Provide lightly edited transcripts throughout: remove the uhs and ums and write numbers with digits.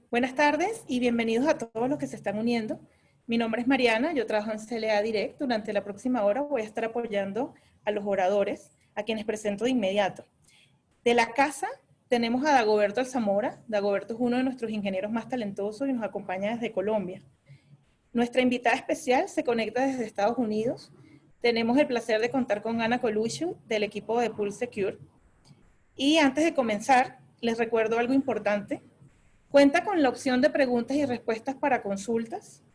Buenas tardes y bienvenidos a todos los que se están uniendo. Mi nombre es Mariana, yo trabajo en CLA Direct. Durante la próxima hora voy a estar apoyando a los oradores, a quienes presento de inmediato. De la casa tenemos a Dagoberto Alzamora. Dagoberto es uno de nuestros ingenieros más talentosos y nos acompaña desde Colombia. Nuestra invitada especial se conecta desde Estados Unidos. Tenemos el placer de contar con Ana Coluccio del equipo de Pulse Secure. Y antes de comenzar, les recuerdo algo importante. Cuenta con la opción de preguntas y respuestas para consultas.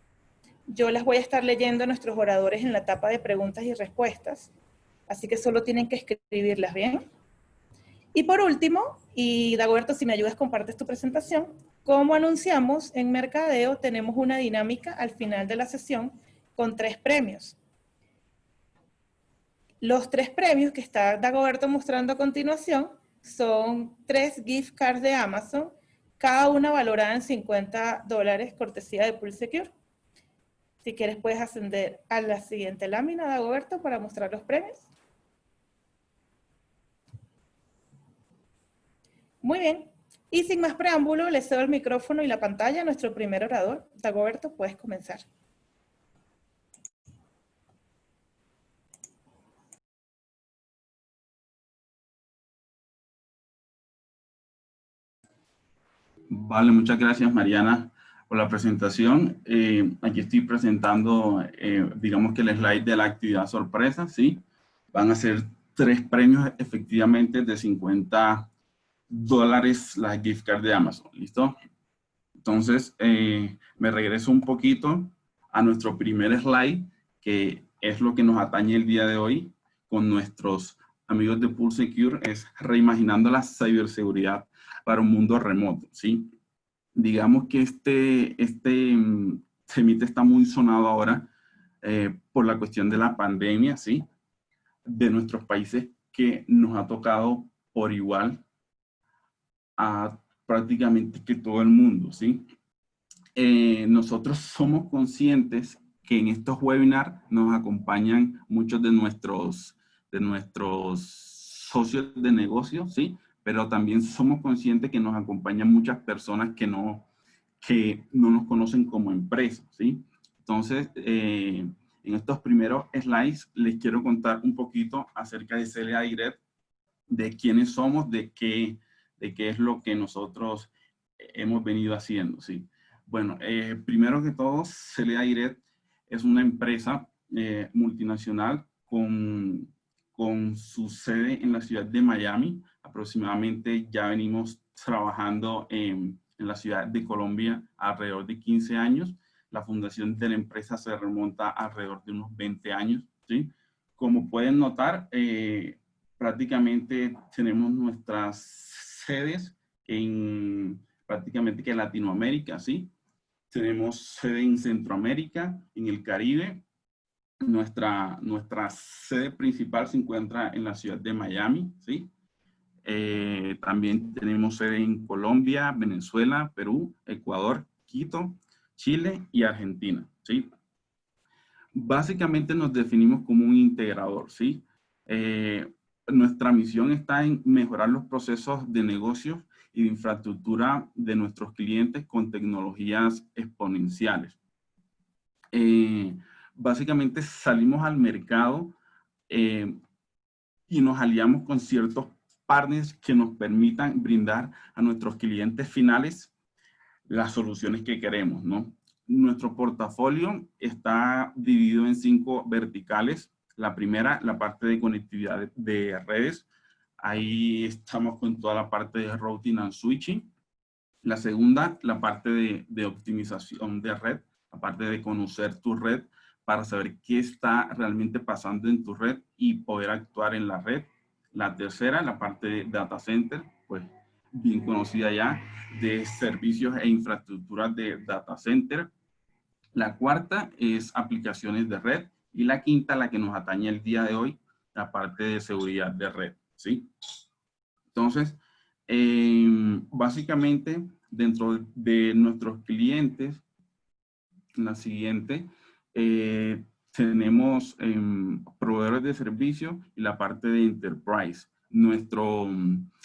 Yo las voy a estar leyendo a nuestros oradores en la etapa de preguntas y respuestas, así que solo tienen que escribirlas bien. Y por último, y Dagoberto, si me ayudas, compartes tu presentación. Como anunciamos, en Mercadeo tenemos una dinámica al final de la sesión con 3 premios. Los 3 premios que está Dagoberto mostrando a continuación son 3 gift cards de Amazon, cada una valorada en $50, cortesía de Pulse Secure. Si quieres puedes ascender a la siguiente lámina, Dagoberto, para mostrar los premios. Muy bien. Y sin más preámbulo, le cedo el micrófono y la pantalla a nuestro primer orador. Dagoberto, puedes comenzar. Vale, muchas gracias, Mariana, por la presentación. Aquí estoy presentando, digamos que el slide de la actividad sorpresa, ¿sí? Van a ser 3 premios efectivamente de $50 las gift cards de Amazon, ¿listo? Entonces, me regreso un poquito a nuestro primer slide, que es lo que nos atañe el día de hoy con nuestros amigos de Pulse Secure, es reimaginando la ciberseguridad para un mundo remoto, ¿sí? Digamos que este temita está muy sonado ahora por la cuestión de la pandemia, ¿sí? De nuestros países que nos ha tocado por igual a prácticamente que todo el mundo, ¿sí? Nosotros somos conscientes que en estos webinars nos acompañan muchos de nuestros socios de negocio, ¿sí? Pero también somos conscientes que nos acompañan muchas personas que no nos conocen como empresa, ¿sí? Entonces, en estos primeros slides les quiero contar un poquito acerca de CLA Direct, de quiénes somos, de qué es lo que nosotros hemos venido haciendo, ¿sí? Bueno, primero que todo, CLA Direct es una empresa multinacional con su sede en la ciudad de Miami. Aproximadamente ya venimos trabajando en la ciudad de Colombia alrededor de 15 años. La fundación de la empresa se remonta alrededor de unos 20 años, ¿sí? Como pueden notar, prácticamente tenemos nuestras sedes en prácticamente que Latinoamérica, ¿sí? Tenemos sede en Centroamérica, en el Caribe. Nuestra sede principal se encuentra en la ciudad de Miami, ¿sí? También tenemos sede en Colombia, Venezuela, Perú, Ecuador, Quito, Chile y Argentina, ¿sí? Básicamente nos definimos como un integrador, ¿sí? Nuestra misión está en mejorar los procesos de negocio y de infraestructura de nuestros clientes con tecnologías exponenciales. Básicamente salimos al mercado y nos aliamos con ciertos partners que nos permitan brindar a nuestros clientes finales las soluciones que queremos, ¿no? Nuestro portafolio está dividido en 5 verticales. La primera, la parte de conectividad de redes. Ahí estamos con toda la parte de routing and switching. La segunda, la parte de optimización de red, la parte de conocer tu red para saber qué está realmente pasando en tu red y poder actuar en la red. La tercera, la parte de data center, pues bien conocida ya, de servicios e infraestructuras de data center. La cuarta es aplicaciones de red. Y la quinta, la que nos atañe el día de hoy, la parte de seguridad de red, ¿sí? Entonces, básicamente, dentro de nuestros clientes, la siguiente, tenemos proveedores de servicio y la parte de enterprise.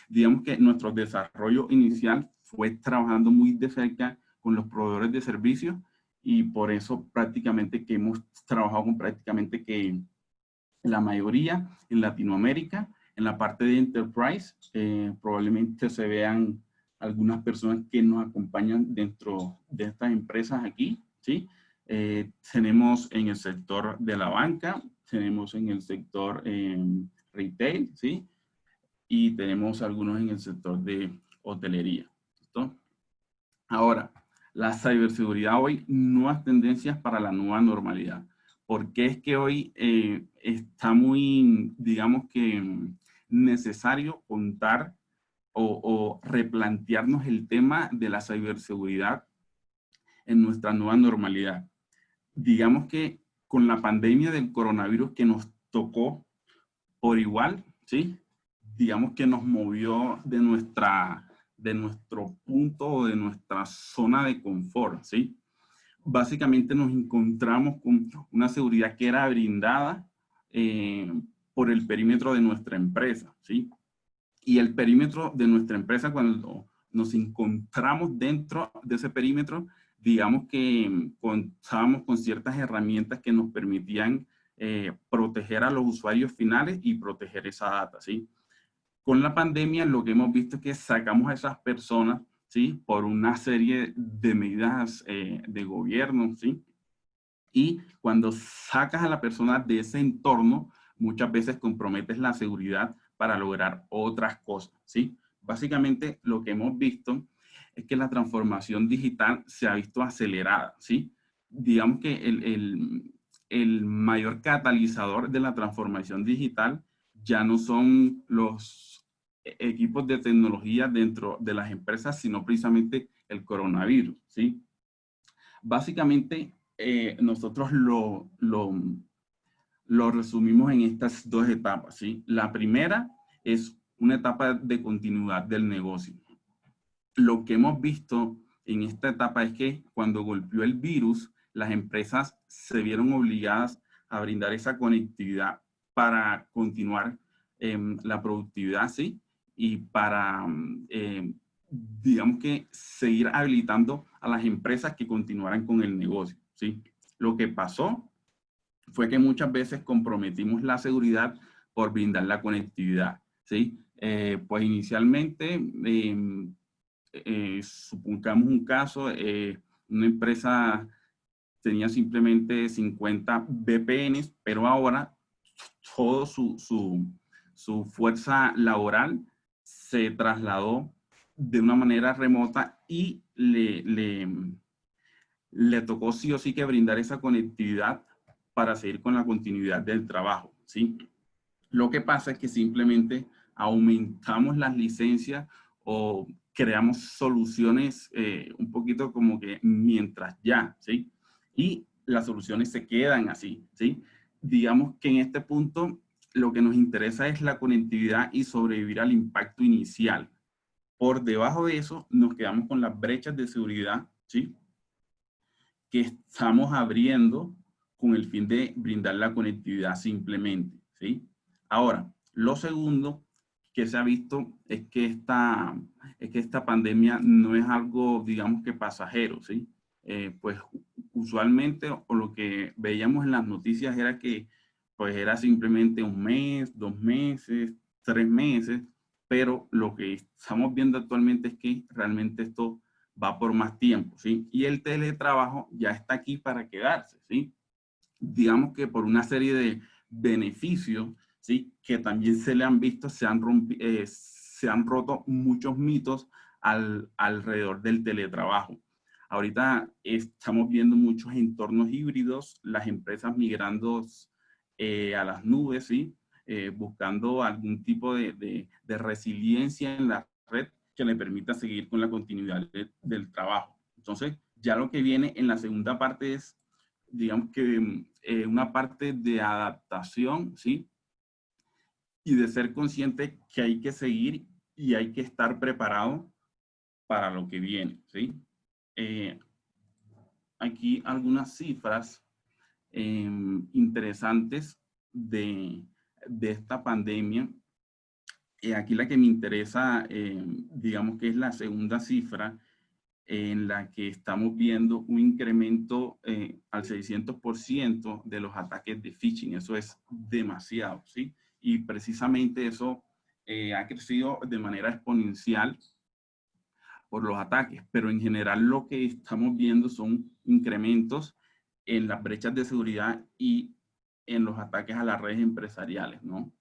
Digamos que nuestro desarrollo inicial fue trabajando muy de cerca con los proveedores de servicios y por eso prácticamente que hemos trabajado con prácticamente que la mayoría en Latinoamérica. En la parte de Enterprise, probablemente se vean algunas personas que nos acompañan dentro de estas empresas aquí, ¿sí? Tenemos en el sector de la banca, tenemos en el sector retail, ¿sí? Y tenemos algunos en el sector de hotelería. ¿Listo? Ahora, la ciberseguridad hoy, nuevas tendencias para la nueva normalidad. Porque es que hoy está muy, digamos que necesario contar o replantearnos el tema de la ciberseguridad en nuestra nueva normalidad. Digamos que con la pandemia del coronavirus que nos tocó por igual, ¿sí? Digamos que nos movió de nuestro punto o de nuestra zona de confort, ¿sí? Básicamente nos encontramos con una seguridad que era brindada por el perímetro de nuestra empresa, ¿sí? Y el perímetro de nuestra empresa, cuando nos encontramos dentro de ese perímetro, digamos que contábamos con ciertas herramientas que nos permitían proteger a los usuarios finales y proteger esa data, ¿sí? Con la pandemia lo que hemos visto es que sacamos a esas personas, ¿sí? Por una serie de medidas de gobierno, ¿sí? Y cuando sacas a la persona de ese entorno, muchas veces comprometes la seguridad para lograr otras cosas, ¿sí? Básicamente lo que hemos visto es que la transformación digital se ha visto acelerada, ¿sí? Digamos que el mayor catalizador de la transformación digital ya no son los equipos de tecnología dentro de las empresas, sino precisamente el coronavirus, ¿sí? Básicamente, nosotros lo resumimos en estas dos etapas, ¿sí? La primera es una etapa de continuidad del negocio. Lo que hemos visto en esta etapa es que cuando golpeó el virus, las empresas se vieron obligadas a brindar esa conectividad para continuar la productividad, ¿sí? Y para, digamos que, seguir habilitando a las empresas que continuaran con el negocio, ¿sí? Lo que pasó fue que muchas veces comprometimos la seguridad por brindar la conectividad, ¿sí? Pues inicialmente, supongamos un caso, una empresa tenía simplemente 50 VPNs, pero ahora todo su fuerza laboral se trasladó de una manera remota y le tocó sí o sí que brindar esa conectividad para seguir con la continuidad del trabajo, ¿sí? Lo que pasa es que simplemente aumentamos las licencias o creamos soluciones un poquito como que mientras ya, ¿sí? Y las soluciones se quedan así, ¿sí? Digamos que en este punto lo que nos interesa es la conectividad y sobrevivir al impacto inicial. Por debajo de eso nos quedamos con las brechas de seguridad, ¿sí? Que estamos abriendo con el fin de brindar la conectividad simplemente, ¿sí? Ahora, lo segundo que se ha visto es que esta pandemia no es algo, digamos que pasajero, ¿sí? Pues usualmente, o lo que veíamos en las noticias era que pues era simplemente un mes, 2 meses, 3 meses, pero lo que estamos viendo actualmente es que realmente esto va por más tiempo, ¿sí? Y el teletrabajo ya está aquí para quedarse, ¿sí? Digamos que por una serie de beneficios, ¿sí? Que también se le han visto, se han roto muchos mitos alrededor del teletrabajo. Ahorita estamos viendo muchos entornos híbridos, las empresas migrando a las nubes, ¿sí? Buscando algún tipo de resiliencia en la red que le permita seguir con la continuidad del trabajo. Entonces, ya lo que viene en la segunda parte es, digamos que una parte de adaptación, ¿sí? Y de ser consciente que hay que seguir y hay que estar preparado para lo que viene, ¿sí? Aquí algunas cifras interesantes de esta pandemia. Aquí la que me interesa digamos que es la segunda cifra en la que estamos viendo un incremento al 600% de los ataques de phishing. Eso es demasiado, ¿sí? Y precisamente eso ha crecido de manera exponencial por los ataques, pero en general lo que estamos viendo son incrementos en las brechas de seguridad y en los ataques a las redes empresariales, ¿no?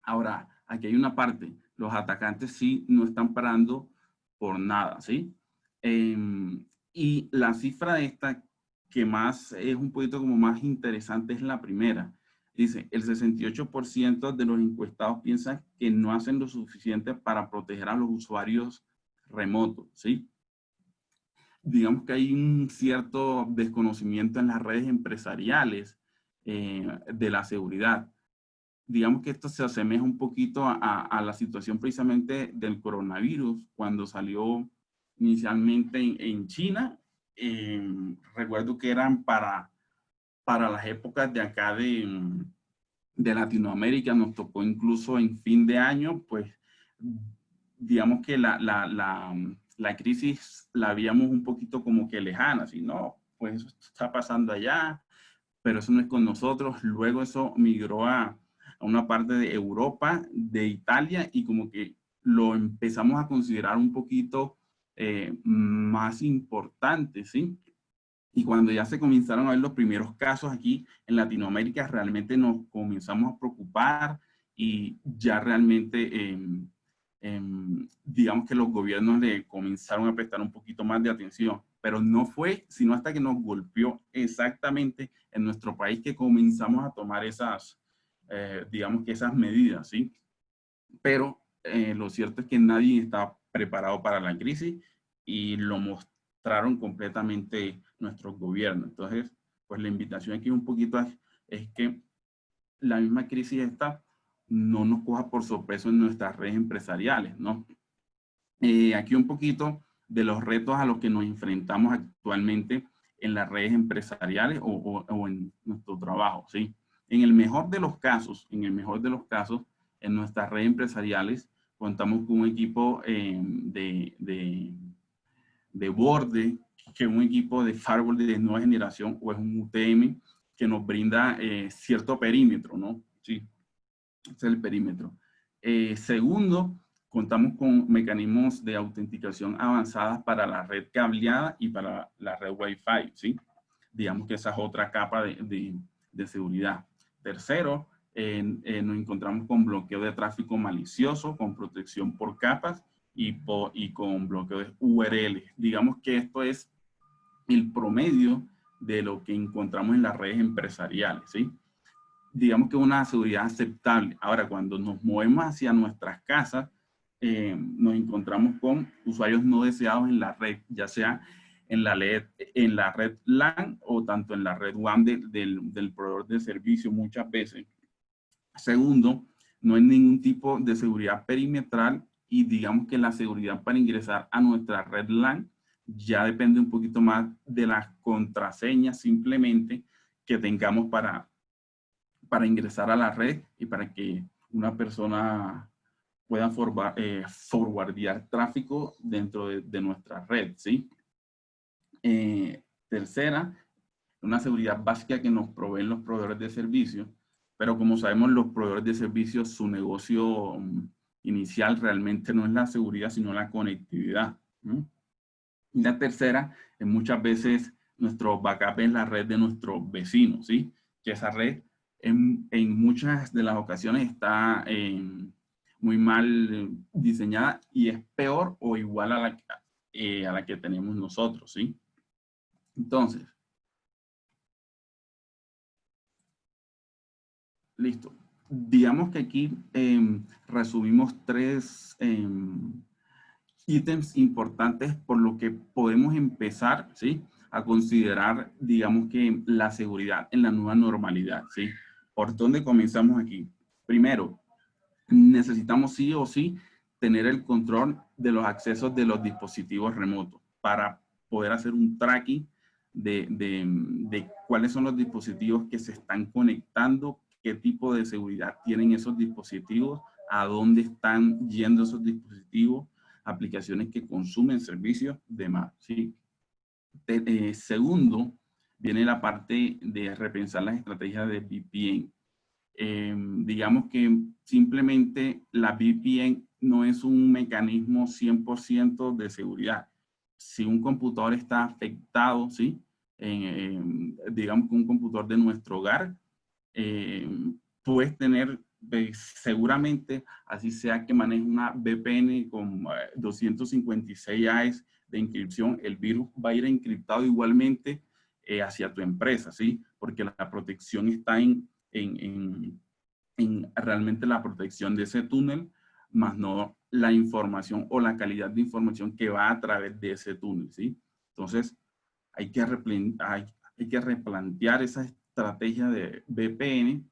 Ahora, aquí hay una parte, los atacantes sí no están parando por nada, ¿sí? Y la cifra esta que más es un poquito como más interesante es la primera. Dice, el 68% de los encuestados piensan que no hacen lo suficiente para proteger a los usuarios remotos, ¿sí? Digamos que hay un cierto desconocimiento en las redes empresariales de la seguridad. Digamos que esto se asemeja un poquito a la situación precisamente del coronavirus, cuando salió inicialmente en China. Recuerdo que eran para las épocas de acá de Latinoamérica, nos tocó incluso en fin de año, pues digamos que la crisis la veíamos un poquito como que lejana, así, no, pues eso está pasando allá, pero eso no es con nosotros. Luego eso migró a una parte de Europa, de Italia, y como que lo empezamos a considerar un poquito más importante, ¿sí? Y cuando ya se comenzaron a ver los primeros casos aquí en Latinoamérica, realmente nos comenzamos a preocupar y ya realmente, digamos que los gobiernos le comenzaron a prestar un poquito más de atención. Pero no fue sino hasta que nos golpeó exactamente en nuestro país que comenzamos a tomar esas, digamos que esas medidas, ¿sí? Pero lo cierto es que nadie está preparado para la crisis y lo mostraron completamente nuestros gobiernos. Entonces, pues la invitación aquí un poquito es que la misma crisis esta no nos coja por sorpresa en nuestras redes empresariales, ¿no? Aquí un poquito de los retos a los que nos enfrentamos actualmente en las redes empresariales o en nuestro trabajo, ¿sí? En el mejor de los casos, en nuestras redes empresariales, contamos con un equipo de borde, que es un equipo de firewall de nueva generación o es un UTM que nos brinda cierto perímetro, ¿no? Sí, ese es el perímetro. Segundo, contamos con mecanismos de autenticación avanzadas para la red cableada y para la red Wi-Fi, ¿sí? Digamos que esa es otra capa de seguridad. Tercero, nos encontramos con bloqueo de tráfico malicioso, con protección por capas y con bloqueo de URL. Digamos que esto es el promedio de lo que encontramos en las redes empresariales, ¿sí? Digamos que una seguridad aceptable. Ahora, cuando nos movemos hacia nuestras casas, nos encontramos con usuarios no deseados en la red, ya sea en la red LAN o tanto en la red WAN del proveedor de servicio muchas veces. Segundo, no hay ningún tipo de seguridad perimetral y digamos que la seguridad para ingresar a nuestra red LAN ya depende un poquito más de las contraseñas simplemente que tengamos para ingresar a la red y para que una persona pueda forwardear tráfico dentro de nuestra red, ¿sí? Tercera, una seguridad básica que nos proveen los proveedores de servicios, pero como sabemos, los proveedores de servicios, su negocio inicial realmente no es la seguridad, sino la conectividad, ¿no? Y la tercera, es muchas veces nuestro backup en la red de nuestros vecinos, ¿sí? Que esa red en muchas de las ocasiones está muy mal diseñada y es peor o igual a la que tenemos nosotros, ¿sí? Entonces, listo. Digamos que aquí resumimos tres ítems importantes por lo que podemos empezar, ¿sí? A considerar, digamos que la seguridad en la nueva normalidad, ¿sí? ¿Por dónde comenzamos aquí? Primero, necesitamos sí o sí tener el control de los accesos de los dispositivos remotos para poder hacer un tracking de cuáles son los dispositivos que se están conectando, qué tipo de seguridad tienen esos dispositivos, a dónde están yendo esos dispositivos, aplicaciones que consumen servicios de más, ¿sí? Segundo, viene la parte de repensar las estrategias de VPN. Digamos que simplemente la VPN no es un mecanismo 100% de seguridad. Si un computador está afectado, ¿sí? Digamos que un computador de nuestro hogar, puedes tener, seguramente, así sea que maneje una VPN con 256 AES de encripción, el virus va a ir encriptado igualmente hacia tu empresa, ¿sí? Porque la protección está en realmente la protección de ese túnel, más no la información o la calidad de información que va a través de ese túnel, ¿sí? Entonces, hay que replantear esa estrategia de VPN,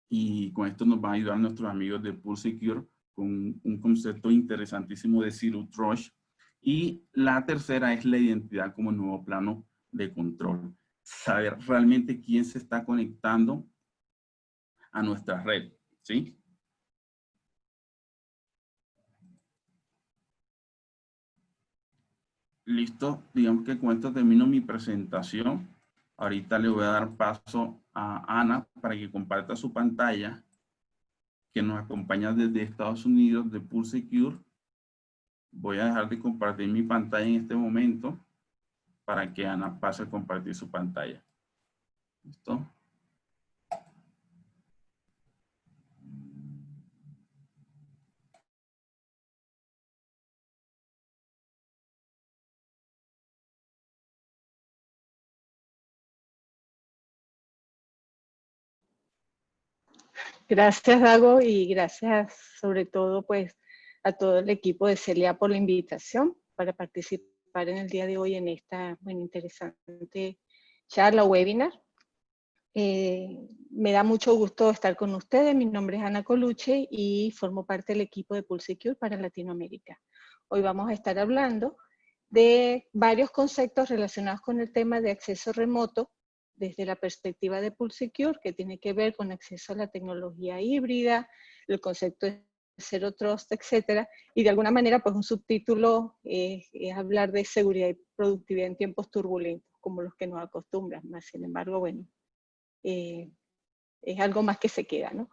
y con esto nos van a ayudar nuestros amigos de PulseSecure con un concepto interesantísimo de Zero Trust. Y la tercera es la identidad como nuevo plano de control. Saber realmente quién se está conectando a nuestra red, ¿sí? Listo, digamos que con esto termino mi presentación. Ahorita le voy a dar paso a Ana para que comparta su pantalla, que nos acompaña desde Estados Unidos de PulseSecure. Voy a dejar de compartir mi pantalla en este momento para que Ana pase a compartir su pantalla. ¿Listo? Gracias, Dago, y gracias sobre todo pues a todo el equipo de CELIA por la invitación para participar en el día de hoy en esta interesante charla o webinar. Me da mucho gusto estar con ustedes. Mi nombre es Ana Colucci y formo parte del equipo de PulseSecure para Latinoamérica. Hoy vamos a estar hablando de varios conceptos relacionados con el tema de acceso remoto desde la perspectiva de PulseSecure, que tiene que ver con acceso a la tecnología híbrida, el concepto de Zero Trust, etcétera, y de alguna manera pues un subtítulo es hablar de seguridad y productividad en tiempos turbulentos, como los que nos acostumbran, más sin embargo, bueno, es algo más que se queda, ¿no?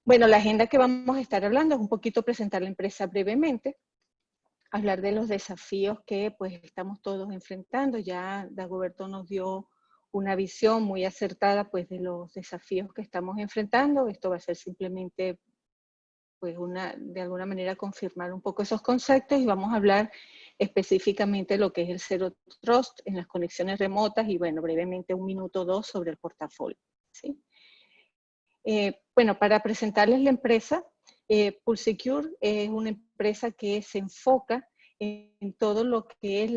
Bueno, la agenda que vamos a estar hablando es un poquito presentar la empresa brevemente, hablar de los desafíos que pues estamos todos enfrentando. Ya Dagoberto nos dio una visión muy acertada pues de los desafíos que estamos enfrentando. Esto va a ser simplemente pues de alguna manera confirmar un poco esos conceptos, y vamos a hablar específicamente de lo que es el Zero Trust en las conexiones remotas y bueno, brevemente 1 minuto o 2 sobre el portafolio, ¿sí? Bueno, para presentarles la empresa, PulseSecure es una empresa que se enfoca en todo lo que es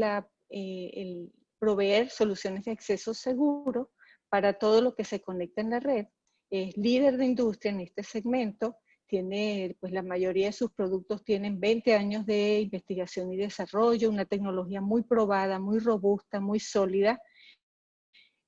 el proveer soluciones de acceso seguro para todo lo que se conecta en la red. Es líder de industria en este segmento. Tiene, pues la mayoría de sus productos tienen 20 años de investigación y desarrollo, una tecnología muy probada, muy robusta, muy sólida,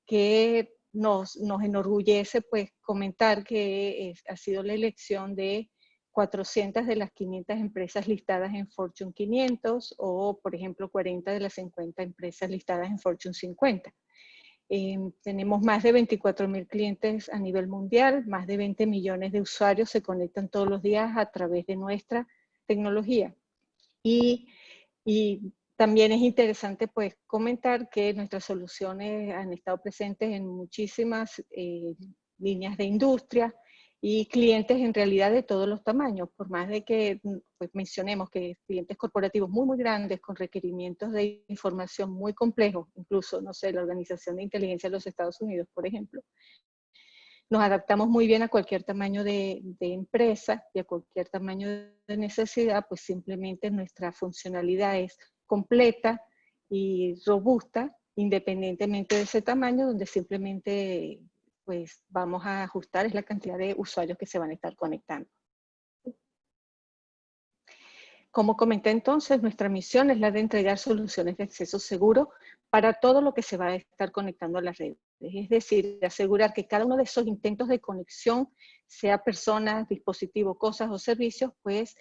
que nos enorgullece pues comentar que ha sido la elección de 400 de las 500 empresas listadas en Fortune 500 o, por ejemplo, 40 de las 50 empresas listadas en Fortune 50. Tenemos más de 24,000 clientes a nivel mundial, más de 20 millones de usuarios se conectan todos los días a través de nuestra tecnología. Y también es interesante pues comentar que nuestras soluciones han estado presentes en muchísimas líneas de industria y clientes en realidad de todos los tamaños, por más de que pues, mencionemos que clientes corporativos muy, muy grandes con requerimientos de información muy complejos, incluso, no sé, la Organización de Inteligencia de los Estados Unidos, por ejemplo. Nos adaptamos muy bien a cualquier tamaño de empresa y a cualquier tamaño de necesidad, pues simplemente nuestra funcionalidad es completa y robusta, independientemente de ese tamaño, donde simplemente pues vamos a ajustar es la cantidad de usuarios que se van a estar conectando. Como comenté entonces, nuestra misión es la de entregar soluciones de acceso seguro para todo lo que se va a estar conectando a las redes. Es decir, asegurar que cada uno de esos intentos de conexión, sea personas, dispositivos, cosas o servicios, pues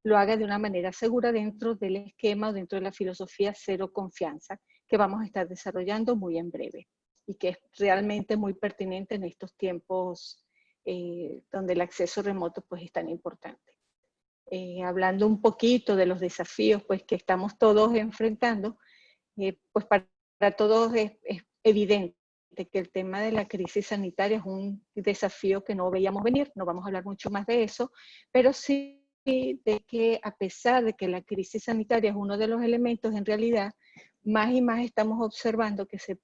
lo haga de una manera segura dentro del esquema o dentro de la filosofía cero confianza que vamos a estar desarrollando muy en breve y que es realmente muy pertinente en estos tiempos donde el acceso remoto pues es tan importante. Hablando un poquito de los desafíos pues que estamos todos enfrentando, pues para todos es evidente que el tema de la crisis sanitaria es un desafío que no veíamos venir, no vamos a hablar mucho más de eso, pero sí de que a pesar de que la crisis sanitaria es uno de los elementos, en realidad más y más estamos observando que se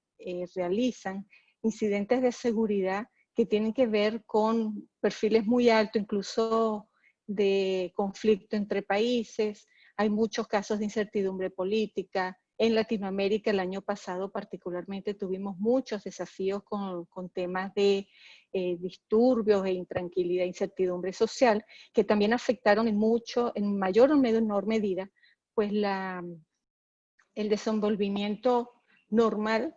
realizan incidentes de seguridad que tienen que ver con perfiles muy altos, incluso de conflicto entre países. Hay muchos casos de incertidumbre política. En Latinoamérica el año pasado particularmente tuvimos muchos desafíos con temas de disturbios e intranquilidad, incertidumbre social, que también afectaron en mayor o menor medida, pues el desenvolvimiento normal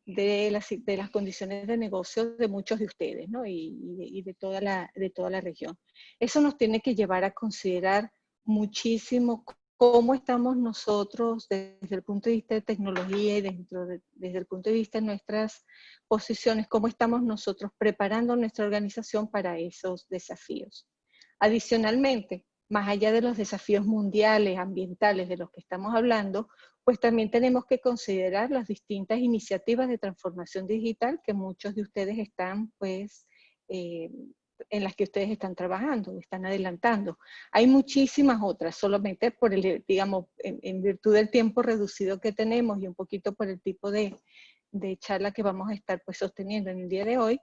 de las condiciones de negocio de muchos de ustedes, ¿no? y de toda la región. Eso nos tiene que llevar a considerar muchísimo cómo estamos nosotros desde el punto de vista de tecnología y desde el punto de vista de nuestras posiciones, cómo estamos nosotros preparando nuestra organización para esos desafíos. Adicionalmente, más allá de los desafíos mundiales, ambientales de los que estamos hablando, pues también tenemos que considerar las distintas iniciativas de transformación digital que muchos de ustedes están, pues, en las que ustedes están trabajando, están adelantando. Hay muchísimas otras, solamente por digamos, en virtud del tiempo reducido que tenemos y un poquito por el tipo de charla que vamos a estar pues sosteniendo en el día de hoy,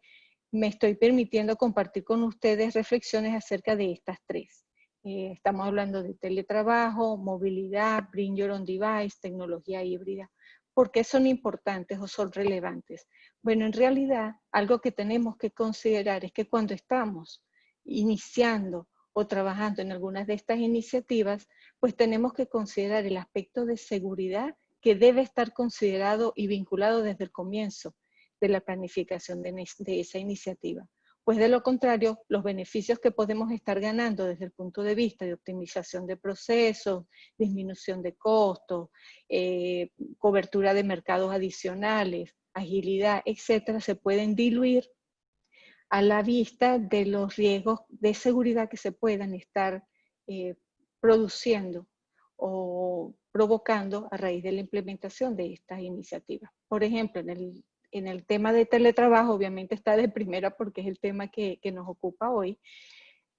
me estoy permitiendo compartir con ustedes reflexiones acerca de estas tres. Estamos hablando de teletrabajo, movilidad, bring your own device, tecnología híbrida. ¿Por qué son importantes o son relevantes? Bueno, en realidad, algo que tenemos que considerar es que cuando estamos iniciando o trabajando en algunas de estas iniciativas, pues tenemos que considerar el aspecto de seguridad que debe estar considerado y vinculado desde el comienzo de la planificación de esa iniciativa. Pues de lo contrario, los beneficios que podemos estar ganando desde el punto de vista de optimización de procesos, disminución de costos, cobertura de mercados adicionales, agilidad, etcétera, se pueden diluir a la vista de los riesgos de seguridad que se puedan estar produciendo o provocando a raíz de la implementación de estas iniciativas. Por ejemplo, en el tema de teletrabajo, obviamente está de primera porque es el tema que nos ocupa hoy.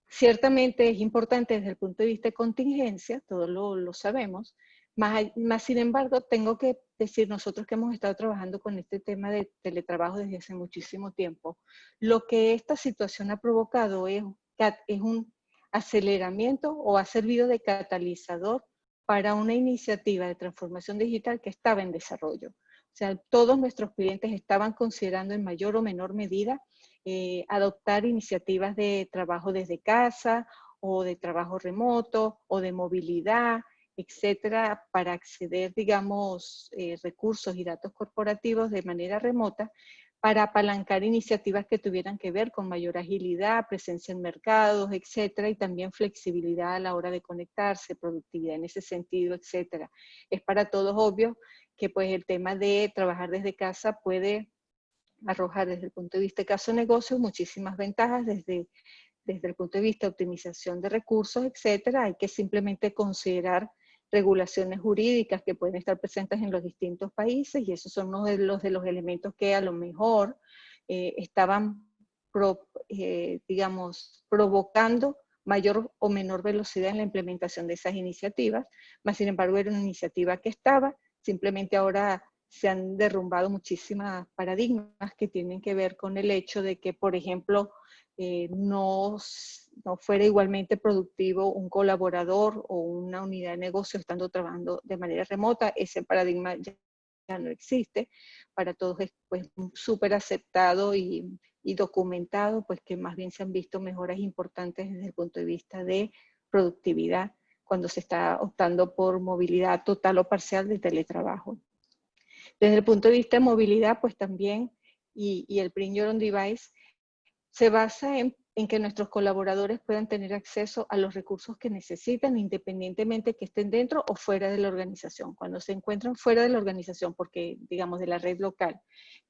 Ciertamente es importante desde el punto de vista de contingencia, todos lo sabemos, más sin embargo tengo que decir, nosotros que hemos estado trabajando con este tema de teletrabajo desde hace muchísimo tiempo, lo que esta situación ha provocado es un aceleramiento o ha servido de catalizador para una iniciativa de transformación digital que estaba en desarrollo. O sea, todos nuestros clientes estaban considerando en mayor o menor medida adoptar iniciativas de trabajo desde casa o de trabajo remoto o de movilidad, etcétera, para acceder, digamos, recursos y datos corporativos de manera remota para apalancar iniciativas que tuvieran que ver con mayor agilidad, presencia en mercados, etcétera, y también flexibilidad a la hora de conectarse, productividad en ese sentido, etcétera. Es para todos obvio que pues el tema de trabajar desde casa puede arrojar desde el punto de vista de caso de negocio muchísimas ventajas desde el punto de vista de optimización de recursos, etcétera. Hay que simplemente considerar regulaciones jurídicas que pueden estar presentes en los distintos países y esos son uno de los elementos que a lo mejor estaban, digamos, provocando mayor o menor velocidad en la implementación de esas iniciativas, mas sin embargo era una iniciativa que estaba, simplemente ahora se han derrumbado muchísimas paradigmas que tienen que ver con el hecho de que, por ejemplo, no fuera igualmente productivo un colaborador o una unidad de negocio estando trabajando de manera remota. Ese paradigma ya no existe. Para todos es pues, súper aceptado y documentado, pues que más bien se han visto mejoras importantes desde el punto de vista de productividad cuando se está optando por movilidad total o parcial de teletrabajo. Desde el punto de vista de movilidad, pues también, y el Bring Your Own Device, se basa en en que nuestros colaboradores puedan tener acceso a los recursos que necesitan, independientemente que estén dentro o fuera de la organización. Cuando se encuentran fuera de la organización, porque, digamos, de la red local,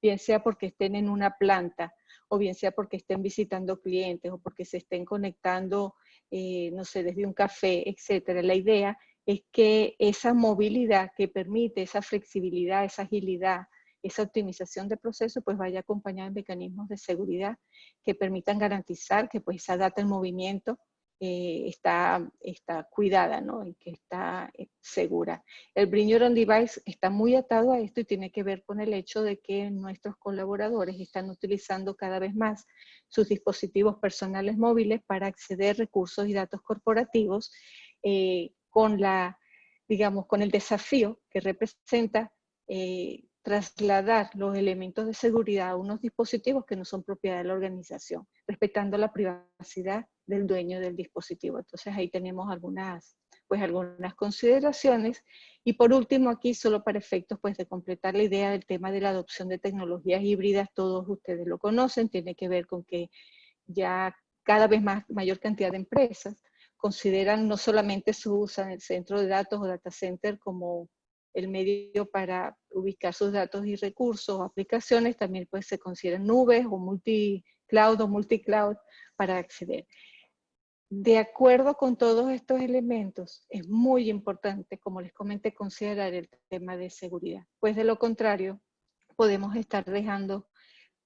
bien sea porque estén en una planta, o bien sea porque estén visitando clientes, o porque se estén conectando, no sé, desde un café, etcétera. La idea es que esa movilidad que permite, esa flexibilidad, esa agilidad, esa optimización de procesos, pues vaya acompañada de mecanismos de seguridad que permitan garantizar que pues esa data en movimiento está cuidada, ¿no? Y que está segura. El Bring Your Own Device está muy atado a esto y tiene que ver con el hecho de que nuestros colaboradores están utilizando cada vez más sus dispositivos personales móviles para acceder a recursos y datos corporativos con el desafío que representa trasladar los elementos de seguridad a unos dispositivos que no son propiedad de la organización, respetando la privacidad del dueño del dispositivo. Entonces ahí tenemos algunas consideraciones. Y por último aquí, solo para efectos pues, de completar la idea del tema de la adopción de tecnologías híbridas, todos ustedes lo conocen, tiene que ver con que ya cada vez mayor cantidad de empresas consideran no solamente su uso en el centro de datos o data center como el medio para ubicar sus datos y recursos o aplicaciones, también pues se consideran nubes o multi-cloud para acceder. De acuerdo con todos estos elementos, es muy importante, como les comenté, considerar el tema de seguridad. Pues de lo contrario, podemos estar dejando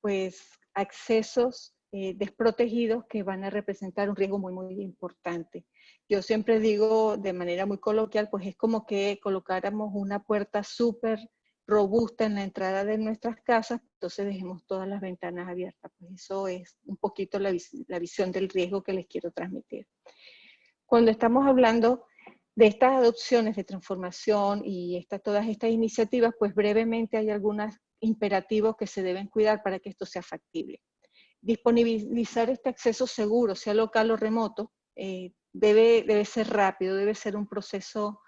pues accesos desprotegidos que van a representar un riesgo muy, muy importante. Yo siempre digo de manera muy coloquial, pues es como que colocáramos una puerta súper robusta en la entrada de nuestras casas, entonces dejemos todas las ventanas abiertas. Pues eso es un poquito la visión del riesgo que les quiero transmitir. Cuando estamos hablando de estas adopciones de transformación y todas estas iniciativas, pues brevemente hay algunos imperativos que se deben cuidar para que esto sea factible. Disponibilizar este acceso seguro, sea local o remoto, debe ser rápido, debe ser un proceso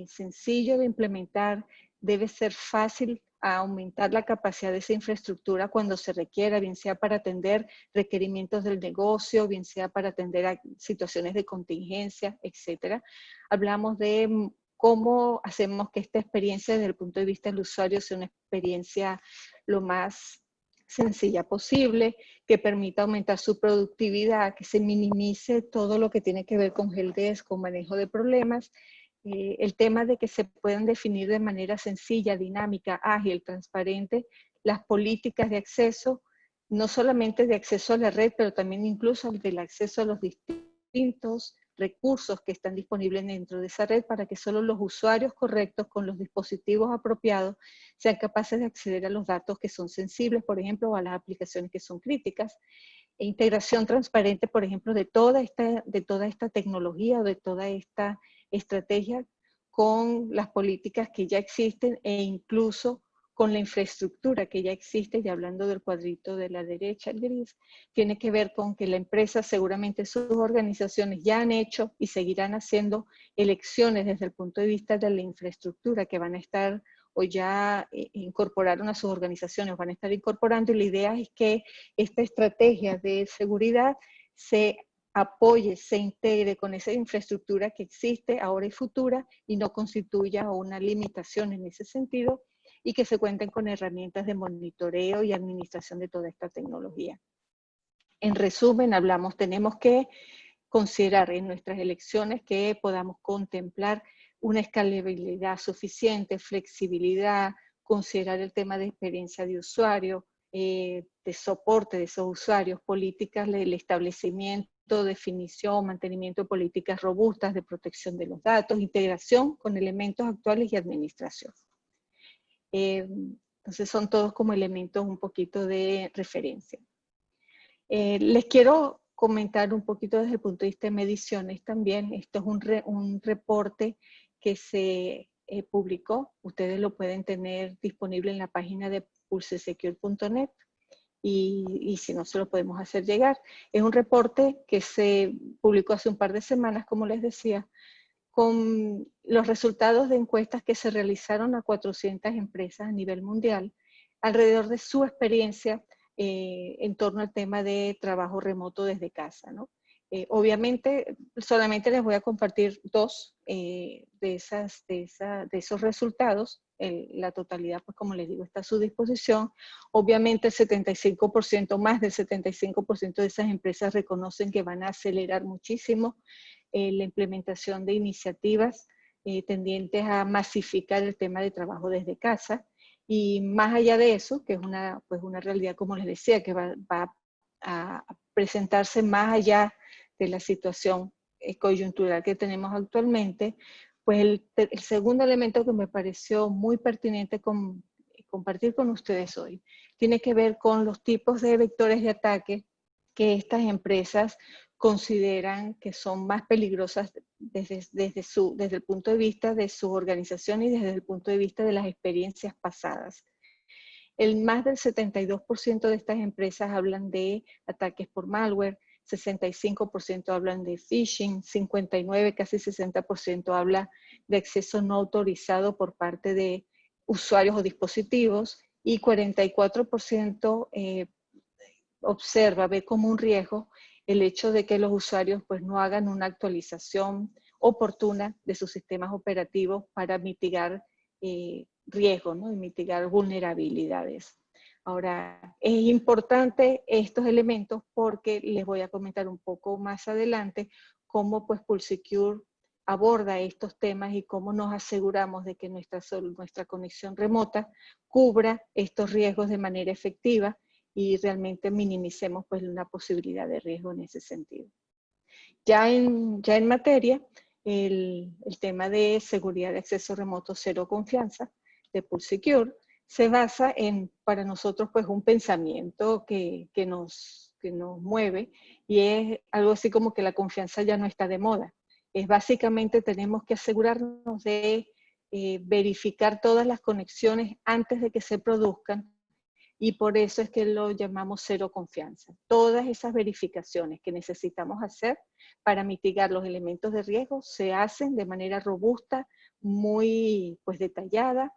sencillo de implementar, debe ser fácil a aumentar la capacidad de esa infraestructura cuando se requiera, bien sea para atender requerimientos del negocio, bien sea para atender a situaciones de contingencia, etc. Hablamos de cómo hacemos que esta experiencia desde el punto de vista del usuario sea una experiencia lo más sencilla posible, que permita aumentar su productividad, que se minimice todo lo que tiene que ver con helpdesk, con manejo de problemas. El tema de que se puedan definir de manera sencilla, dinámica, ágil, transparente, las políticas de acceso, no solamente de acceso a la red, pero también incluso del acceso a los distintos recursos que están disponibles dentro de esa red para que solo los usuarios correctos con los dispositivos apropiados sean capaces de acceder a los datos que son sensibles, por ejemplo, o a las aplicaciones que son críticas. E integración transparente, por ejemplo, de toda esta tecnología o de toda esta estrategia con las políticas que ya existen e incluso con la infraestructura que ya existe, y hablando del cuadrito de la derecha, el gris, tiene que ver con que la empresa, seguramente sus organizaciones ya han hecho y seguirán haciendo elecciones desde el punto de vista de la infraestructura que van a estar o ya incorporaron a sus organizaciones, van a estar incorporando, y la idea es que esta estrategia de seguridad se apoye, se integre con esa infraestructura que existe ahora y futura y no constituya una limitación en ese sentido, y que se cuenten con herramientas de monitoreo y administración de toda esta tecnología. En resumen, tenemos que considerar en nuestras elecciones que podamos contemplar una escalabilidad suficiente, flexibilidad, considerar el tema de experiencia de usuario, de soporte de esos usuarios, políticas del establecimiento, definición, mantenimiento de políticas robustas de protección de los datos, integración con elementos actuales y administración. Entonces son todos como elementos un poquito de referencia. Les quiero comentar un poquito desde el punto de vista de mediciones también. Esto es un reporte que se publicó. Ustedes lo pueden tener disponible en la página de pulsesecure.net y si no, se lo podemos hacer llegar. Es un reporte que se publicó hace un par de semanas, como les decía, con los resultados de encuestas que se realizaron a 400 empresas a nivel mundial alrededor de su experiencia en torno al tema de trabajo remoto desde casa, ¿no? Obviamente, solamente les voy a compartir dos de esos resultados. La totalidad, pues como les digo, está a su disposición. Obviamente el 75%, más del 75% de esas empresas reconocen que van a acelerar muchísimo la implementación de iniciativas tendientes a masificar el tema de trabajo desde casa. Y más allá de eso, que es una realidad, como les decía, que va a presentarse más allá de la situación coyuntural que tenemos actualmente, pues el segundo elemento que me pareció muy pertinente compartir con ustedes hoy tiene que ver con los tipos de vectores de ataque que estas empresas consideran que son más peligrosas desde el punto de vista de su organización y desde el punto de vista de las experiencias pasadas. Más del 72% de estas empresas hablan de ataques por malware, 65% hablan de phishing, 59%, casi 60% habla de acceso no autorizado por parte de usuarios o dispositivos, y 44% ve como un riesgo el hecho de que los usuarios pues no hagan una actualización oportuna de sus sistemas operativos para mitigar riesgos, ¿no? Y mitigar vulnerabilidades. Ahora, es importante estos elementos porque les voy a comentar un poco más adelante cómo pues PulseSecure aborda estos temas y cómo nos aseguramos de que nuestra conexión remota cubra estos riesgos de manera efectiva y realmente minimicemos pues una posibilidad de riesgo en ese sentido. Ya en materia, el tema de seguridad de acceso remoto cero confianza de PulseSecure se basa en, para nosotros, pues un pensamiento que nos mueve, y es algo así como que la confianza ya no está de moda. Es básicamente tenemos que asegurarnos de verificar todas las conexiones antes de que se produzcan, y por eso es que lo llamamos cero confianza. Todas esas verificaciones que necesitamos hacer para mitigar los elementos de riesgo se hacen de manera robusta, muy pues detallada,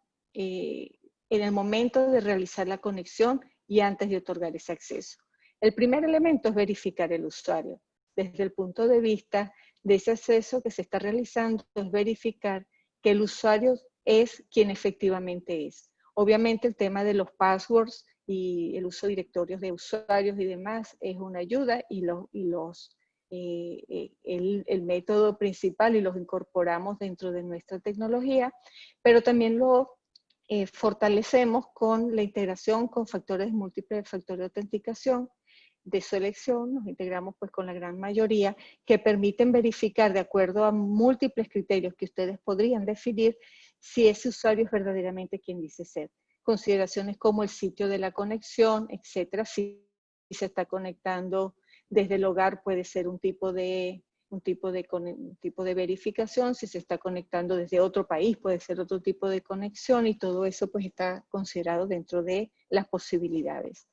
en el momento de realizar la conexión y antes de otorgar ese acceso. El primer elemento es verificar el usuario. Desde el punto de vista de ese acceso que se está realizando, es verificar que el usuario es quien efectivamente es. Obviamente el tema de los passwords y el uso de directorios de usuarios y demás es una ayuda, y el método principal, y los incorporamos dentro de nuestra tecnología, pero también lo fortalecemos con la integración con factores múltiples, factores de autenticación, de selección. Nos integramos pues con la gran mayoría, que permiten verificar de acuerdo a múltiples criterios que ustedes podrían definir si ese usuario es verdaderamente quien dice ser. Consideraciones como el sitio de la conexión, etcétera. Si se está conectando desde el hogar, puede ser un tipo de verificación. Si se está conectando desde otro país, puede ser otro tipo de conexión, y todo eso pues está considerado dentro de las posibilidades.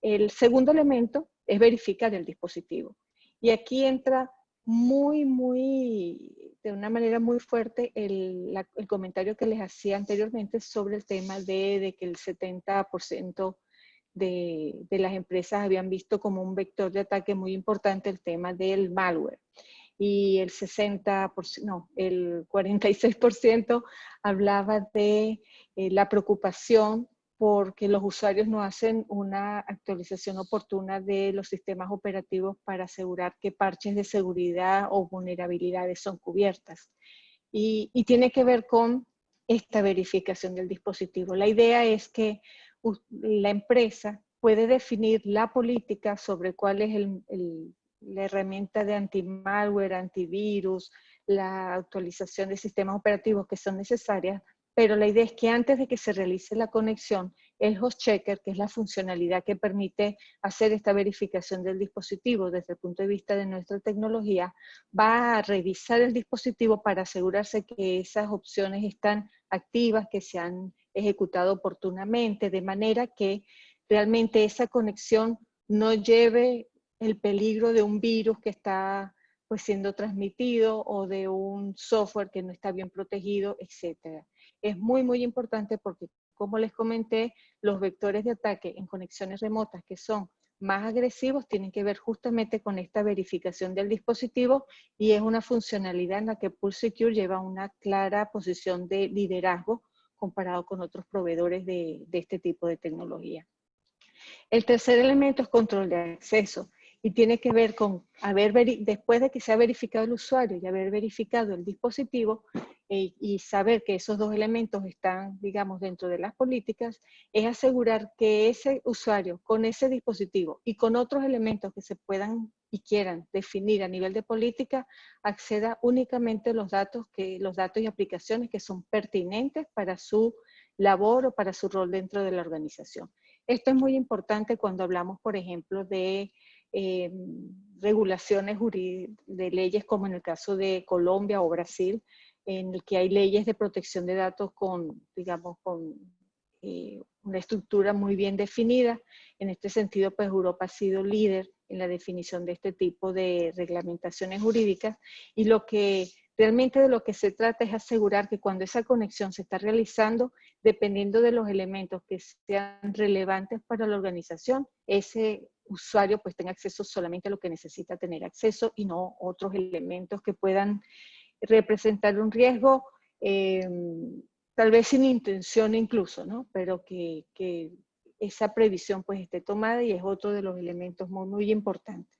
El segundo elemento es verificar el dispositivo. Y aquí entra de una manera muy fuerte el comentario que les hacía anteriormente sobre el tema de que el 70% de las empresas habían visto como un vector de ataque muy importante el tema del malware. Y el 46% hablaba de la preocupación porque los usuarios no hacen una actualización oportuna de los sistemas operativos para asegurar que parches de seguridad o vulnerabilidades son cubiertas. Y tiene que ver con esta verificación del dispositivo. La idea es que la empresa puede definir la política sobre cuál es la herramienta de anti-malware, antivirus, la actualización de sistemas operativos que son necesarias, pero la idea es que antes de que se realice la conexión, el host checker, que es la funcionalidad que permite hacer esta verificación del dispositivo desde el punto de vista de nuestra tecnología, va a revisar el dispositivo para asegurarse que esas opciones están activas, que se han ejecutado oportunamente, de manera que realmente esa conexión no lleve el peligro de un virus que está pues siendo transmitido, o de un software que no está bien protegido, etc. Es muy, muy importante porque, Como les comenté, los vectores de ataque en conexiones remotas que son más agresivos tienen que ver justamente con esta verificación del dispositivo y es una funcionalidad en la que PulseSecure lleva una clara posición de liderazgo comparado con otros proveedores de este tipo de tecnología. El tercer elemento es control de acceso y tiene que ver con después de que se ha verificado el usuario y haber verificado el dispositivo y saber que esos dos elementos están, digamos, dentro de las políticas, es asegurar que ese usuario con ese dispositivo y con otros elementos que se puedan y quieran definir a nivel de política, acceda únicamente a los datos y aplicaciones que son pertinentes para su labor o para su rol dentro de la organización. Esto es muy importante cuando hablamos, por ejemplo, de regulaciones de leyes como en el caso de Colombia o Brasil, en el que hay leyes de protección de datos con, digamos, con una estructura muy bien definida. En este sentido, pues Europa ha sido líder en la definición de este tipo de reglamentaciones jurídicas y realmente de lo que se trata es asegurar que cuando esa conexión se está realizando, dependiendo de los elementos que sean relevantes para la organización, ese usuario pues tenga acceso solamente a lo que necesita tener acceso y no otros elementos que puedan representar un riesgo, tal vez sin intención incluso, ¿no? Pero que esa previsión pues esté tomada y es otro de los elementos muy, muy importantes.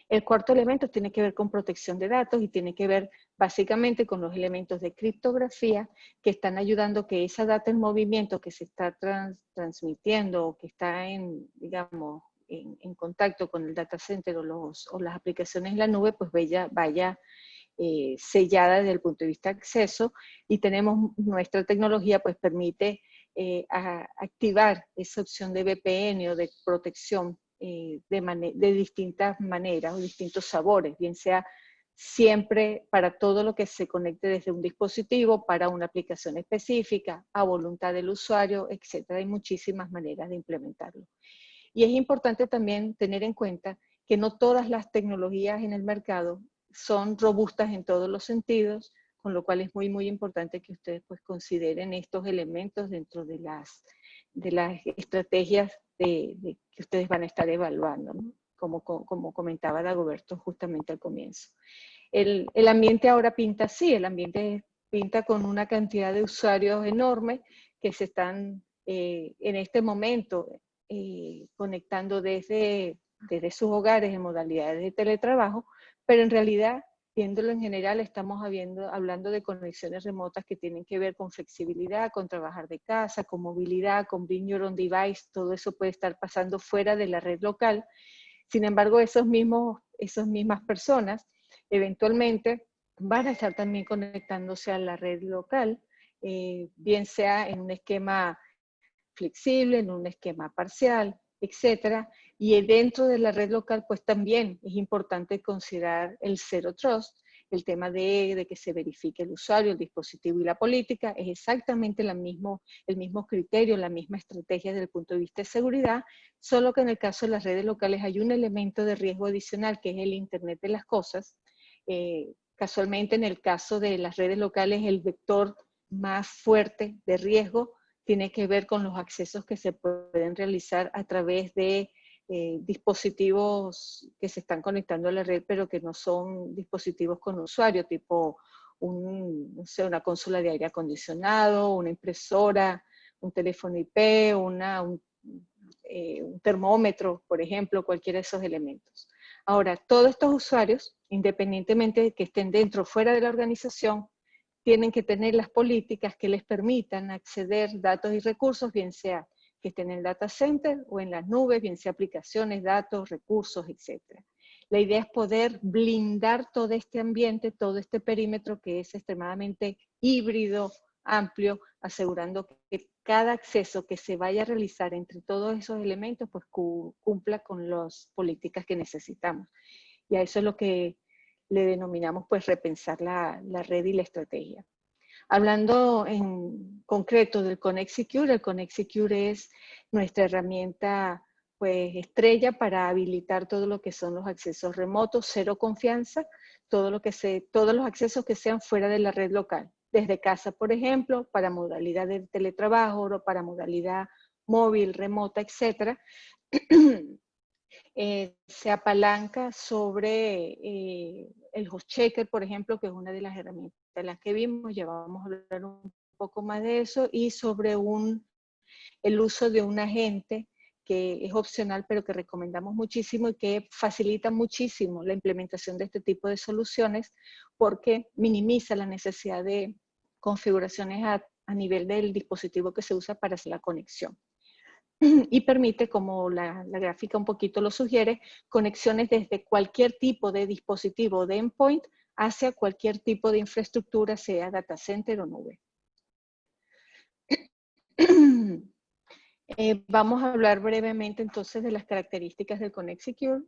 El cuarto elemento tiene que ver con protección de datos y tiene que ver básicamente con los elementos de criptografía que están ayudando que esa data en movimiento que se está transmitiendo o que está digamos, en contacto con el data center o las aplicaciones en la nube, pues vaya sellada desde el punto de vista de acceso y tenemos nuestra tecnología pues permite activar esa opción de VPN o de protección de distintas maneras o distintos sabores, bien sea siempre para todo lo que se conecte desde un dispositivo, para una aplicación específica, a voluntad del usuario, etc. Hay muchísimas maneras de implementarlo. Y es importante también tener en cuenta que no todas las tecnologías en el mercado son robustas en todos los sentidos, con lo cual es muy, muy importante que ustedes pues consideren estos elementos dentro de las estrategias que ustedes van a estar evaluando, ¿no? Como comentaba Dagoberto justamente al comienzo. El ambiente ahora pinta así, el ambiente pinta con una cantidad de usuarios enorme que se están en este momento conectando desde sus hogares en modalidades de teletrabajo, pero en realidad, viéndolo en general, estamos hablando de conexiones remotas que tienen que ver con flexibilidad, con trabajar de casa, con movilidad, con bring your own device, todo eso puede estar pasando fuera de la red local. Sin embargo, esas mismas personas eventualmente van a estar también conectándose a la red local, bien sea en un esquema flexible, en un esquema parcial, etcétera. Y dentro de la red local, pues también es importante considerar el Zero Trust, el tema de que se verifique el usuario, el dispositivo y la política, es exactamente el mismo criterio, la misma estrategia desde el punto de vista de seguridad, solo que en el caso de las redes locales hay un elemento de riesgo adicional que es el Internet de las cosas. Casualmente en el caso de las redes locales el vector más fuerte de riesgo tiene que ver con los accesos que se pueden realizar a través de dispositivos que se están conectando a la red, pero que no son dispositivos con usuario, tipo no sé, una consola de aire acondicionado, una impresora, un teléfono IP, un termómetro, por ejemplo, cualquiera de esos elementos. Ahora, todos estos usuarios, independientemente de que estén dentro o fuera de la organización, tienen que tener las políticas que les permitan acceder datos y recursos, bien sea que estén en el data center o en las nubes, bien sea aplicaciones, datos, recursos, etc. La idea es poder blindar todo este ambiente, todo este perímetro que es extremadamente híbrido, amplio, asegurando que cada acceso que se vaya a realizar entre todos esos elementos pues cumpla con las políticas que necesitamos. Y a eso es lo que le denominamos pues repensar la red y la estrategia. Hablando en concreto del ConnectSecure, el ConnectSecure es nuestra herramienta pues estrella para habilitar todo lo que son los accesos remotos, cero confianza, todos los accesos que sean fuera de la red local. desde casa, por ejemplo, para modalidad de teletrabajo o para modalidad móvil, remota, etc., se apalanca sobre el host checker, por ejemplo, que es una de las herramientas de las que vimos. Ya vamos a hablar un poco más de eso, y sobre el uso de un agente que es opcional, pero que recomendamos muchísimo y que facilita muchísimo la implementación de este tipo de soluciones, porque minimiza la necesidad de configuraciones a nivel del dispositivo que se usa para hacer la conexión. Y permite, como la gráfica un poquito lo sugiere, conexiones desde cualquier tipo de dispositivo de endpoint hacia cualquier tipo de infraestructura, sea data center o nube. Vamos a hablar brevemente entonces de las características del Connect Secure.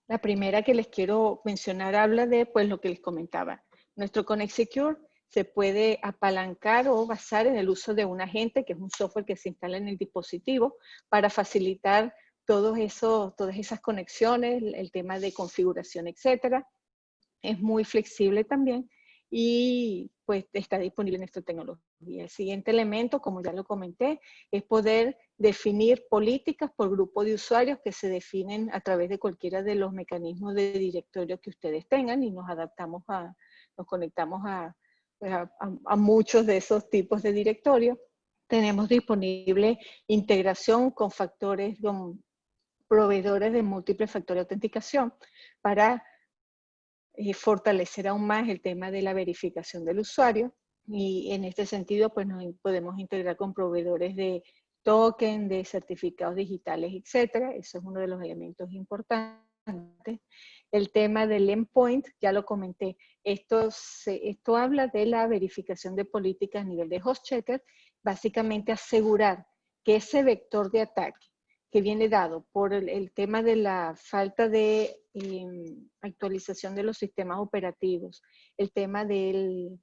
La primera que les quiero mencionar habla de, pues, lo que les comentaba. Nuestro Connect Secure se puede apalancar o basar en el uso de un agente, que es un software que se instala en el dispositivo para facilitar todas esas conexiones, el tema de configuración, etcétera. Es muy flexible también y pues está disponible en nuestra tecnología. El siguiente elemento, como ya lo comenté, es poder definir políticas por grupo de usuarios que se definen a través de cualquiera de los mecanismos de directorio que ustedes tengan, y nos conectamos a muchos de esos tipos de directorios. Tenemos disponible integración con proveedores de múltiples factores de autenticación para fortalecer aún más el tema de la verificación del usuario, y en este sentido pues nos podemos integrar con proveedores de token, de certificados digitales, etcétera. Eso es uno de los elementos importantes. El tema del endpoint, ya lo comenté, esto habla de la verificación de políticas a nivel de host checker, básicamente asegurar que ese vector de ataque que viene dado por el tema de la falta de actualización de los sistemas operativos, el tema del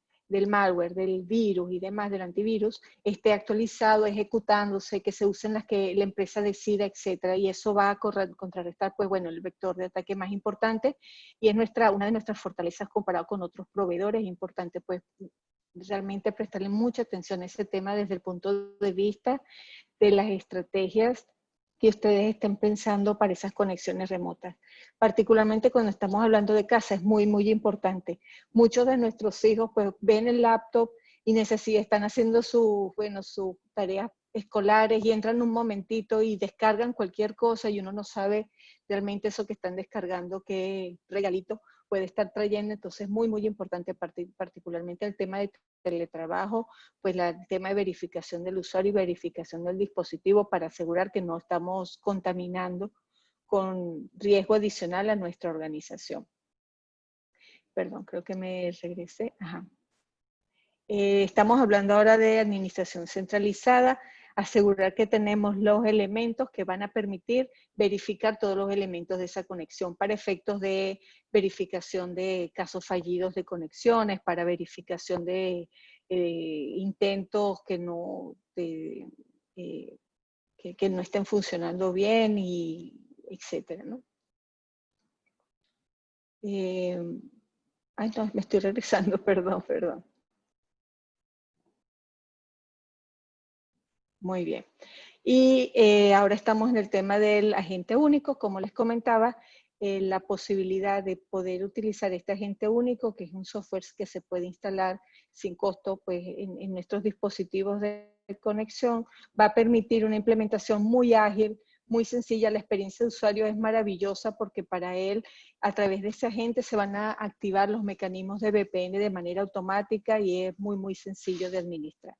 malware, del virus y demás, del antivirus, esté actualizado, ejecutándose, que se usen las que la empresa decida, etcétera, y eso va a contrarrestar, pues bueno, el vector de ataque más importante, y es una de nuestras fortalezas comparado con otros proveedores. Es importante, pues, realmente prestarle mucha atención a ese tema desde el punto de vista de las estrategias que ustedes estén pensando para esas conexiones remotas. Particularmente cuando estamos hablando de casa, es muy, muy importante. Muchos de nuestros hijos pues ven el laptop y están haciendo sus tareas escolares y entran un momentito y descargan cualquier cosa, y uno no sabe realmente eso que están descargando, qué regalito puede estar trayendo. Entonces es muy, muy importante, particularmente el tema de teletrabajo, pues el tema de verificación del usuario y verificación del dispositivo para asegurar que no estamos contaminando con riesgo adicional a nuestra organización. Perdón, creo que me regresé. Ajá. Estamos hablando ahora de administración centralizada, asegurar que tenemos los elementos que van a permitir verificar todos los elementos de esa conexión para efectos de verificación de casos fallidos de conexiones, para verificación de intentos que no estén funcionando bien, y etcétera, ¿no? No, me estoy regresando, perdón. Muy bien. Y ahora estamos en el tema del agente único. Como les comentaba, la posibilidad de poder utilizar este agente único, que es un software que se puede instalar sin costo, pues, en nuestros dispositivos de conexión, va a permitir una implementación muy ágil, muy sencilla. La experiencia de usuario es maravillosa porque para él, a través de ese agente, se van a activar los mecanismos de VPN de manera automática y es muy, muy sencillo de administrar.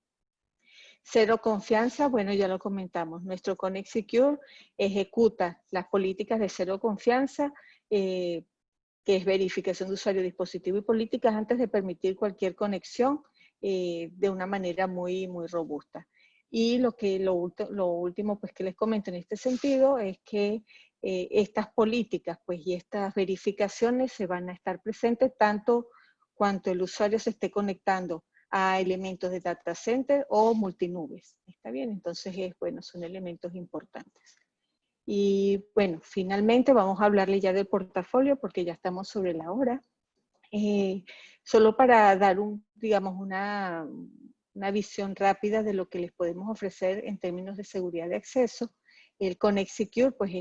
Cero confianza, bueno, ya lo comentamos. Nuestro Connect Secure ejecuta las políticas de cero confianza, que es verificación de usuario, dispositivo y políticas antes de permitir cualquier conexión de una manera muy, muy robusta. Y lo último pues, que les comento en este sentido es que estas políticas pues, y estas verificaciones se van a estar presentes tanto cuanto el usuario se esté conectando a elementos de data center o multinubes. ¿Está bien? Entonces, bueno, son elementos importantes. Y bueno, finalmente vamos a hablarle ya del portafolio porque ya estamos sobre la hora. Solo para dar digamos, una visión rápida de lo que les podemos ofrecer en términos de seguridad de acceso, el Connect Secure, pues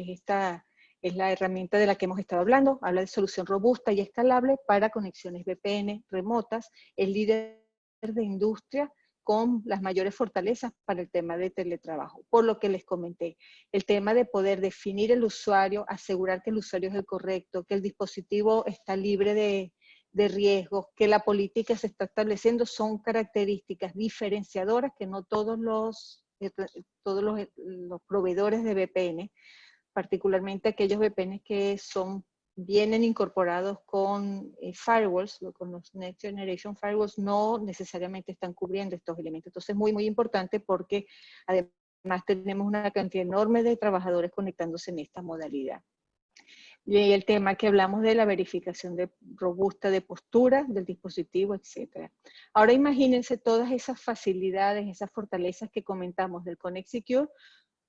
es la herramienta de la que hemos estado hablando, habla de solución robusta y escalable para conexiones VPN remotas, el líder de industria con las mayores fortalezas para el tema de teletrabajo. Por lo que les comenté, el tema de poder definir el usuario, asegurar que el usuario es el correcto, que el dispositivo está libre de riesgos, que la política se está estableciendo, son características diferenciadoras que no todos los proveedores de VPN, particularmente aquellos VPN que vienen incorporados con firewalls, con los Next Generation Firewalls, no necesariamente están cubriendo estos elementos. Entonces es muy, muy importante porque además tenemos una cantidad enorme de trabajadores conectándose en esta modalidad. Y el tema que hablamos de la verificación robusta de postura del dispositivo, etc. Ahora imagínense todas esas facilidades, esas fortalezas que comentamos del Connect Secure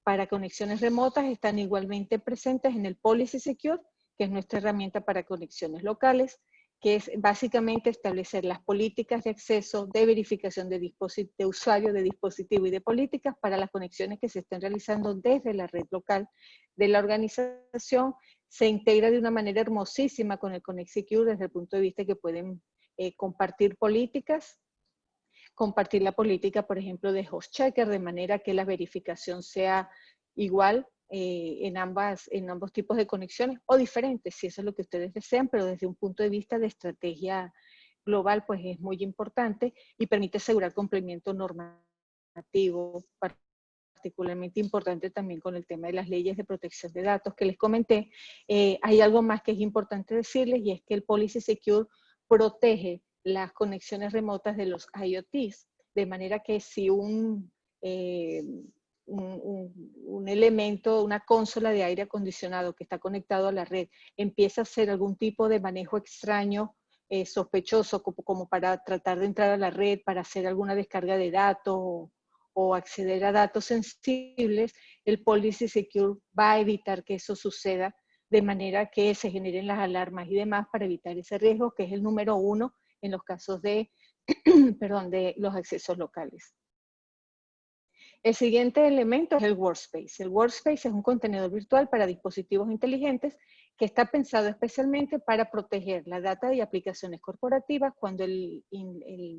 para conexiones remotas están igualmente presentes en el Policy Secure, que es nuestra herramienta para conexiones locales, que es básicamente establecer las políticas de acceso, de verificación de usuario, de dispositivo y de políticas para las conexiones que se estén realizando desde la red local de la organización. Se integra de una manera hermosísima con el Connect Secure desde el punto de vista que pueden compartir políticas, compartir la política, por ejemplo, de host checker, de manera que la verificación sea igual en ambos tipos de conexiones o diferentes, si eso es lo que ustedes desean, pero desde un punto de vista de estrategia global, pues es muy importante y permite asegurar cumplimiento normativo, particularmente importante también con el tema de las leyes de protección de datos que les comenté. Hay algo más que es importante decirles y es que el Policy Secure protege las conexiones remotas de los IoTs, de manera que si un elemento, una consola de aire acondicionado que está conectado a la red, empieza a hacer algún tipo de manejo extraño, sospechoso, como para tratar de entrar a la red, para hacer alguna descarga de datos o acceder a datos sensibles, el Policy Secure va a evitar que eso suceda, de manera que se generen las alarmas y demás para evitar ese riesgo, que es el número 1 en los casos de, de los accesos locales. El siguiente elemento es el Workspace. El Workspace es un contenedor virtual para dispositivos inteligentes que está pensado especialmente para proteger la data y aplicaciones corporativas cuando el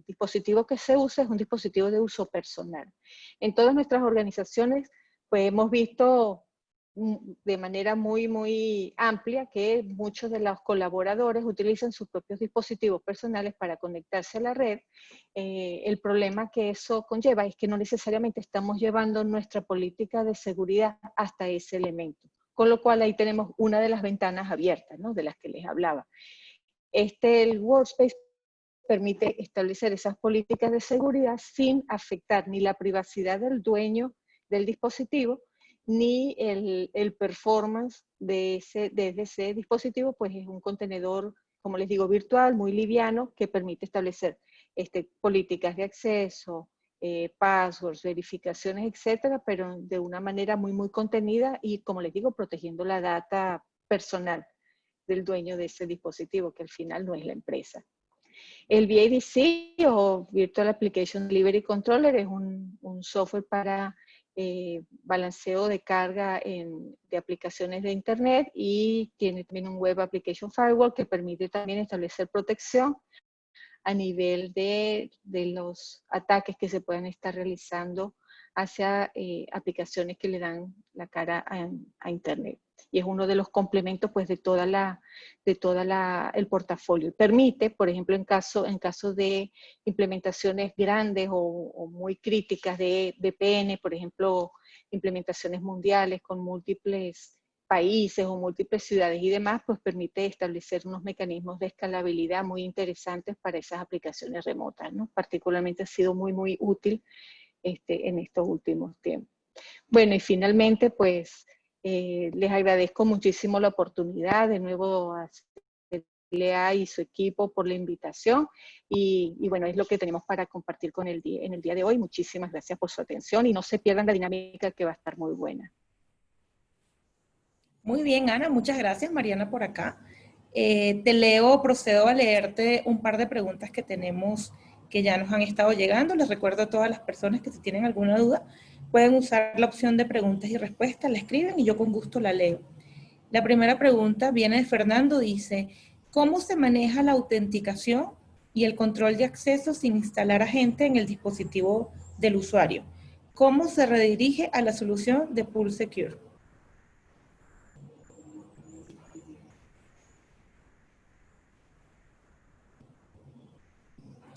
dispositivo que se usa es un dispositivo de uso personal. En todas nuestras organizaciones, pues hemos visto de manera muy, muy amplia que muchos de los colaboradores utilizan sus propios dispositivos personales para conectarse a la red. El problema que eso conlleva es que no necesariamente estamos llevando nuestra política de seguridad hasta ese elemento. Con lo cual ahí tenemos una de las ventanas abiertas, ¿no?, de las que les hablaba. El Workspace permite establecer esas políticas de seguridad sin afectar ni la privacidad del dueño del dispositivo, ni el performance desde ese dispositivo, pues es un contenedor, como les digo, virtual, muy liviano, que permite establecer políticas de acceso, passwords, verificaciones, etcétera, pero de una manera muy, muy contenida y, como les digo, protegiendo la data personal del dueño de ese dispositivo, que al final no es la empresa. El VADC, o Virtual Application Delivery Controller, es un software para balanceo de carga de aplicaciones de Internet y tiene también un Web Application Firewall que permite también establecer protección a nivel de los ataques que se pueden estar realizando hacia aplicaciones que le dan la cara a Internet. Y es uno de los complementos, pues, de toda el portafolio. Permite, por ejemplo, en caso de implementaciones grandes o muy críticas de VPN, por ejemplo, implementaciones mundiales con múltiples países o múltiples ciudades y demás, pues permite establecer unos mecanismos de escalabilidad muy interesantes para esas aplicaciones remotas, ¿no? Particularmente ha sido muy, muy útil en estos últimos tiempos. Bueno, y finalmente, pues, les agradezco muchísimo la oportunidad, de nuevo a Lea y su equipo por la invitación, y bueno, es lo que tenemos para compartir en el día de hoy. Muchísimas gracias por su atención, y no se pierdan la dinámica, que va a estar muy buena. Muy bien, Ana, muchas gracias. Mariana por acá. Procedo a leerte un par de preguntas que tenemos que ya nos han estado llegando. Les recuerdo a todas las personas que si tienen alguna duda, pueden usar la opción de preguntas y respuestas, la escriben y yo con gusto la leo. La primera pregunta viene de Fernando, dice, ¿cómo se maneja la autenticación y el control de acceso sin instalar agente en el dispositivo del usuario? ¿Cómo se redirige a la solución de Pool Secure?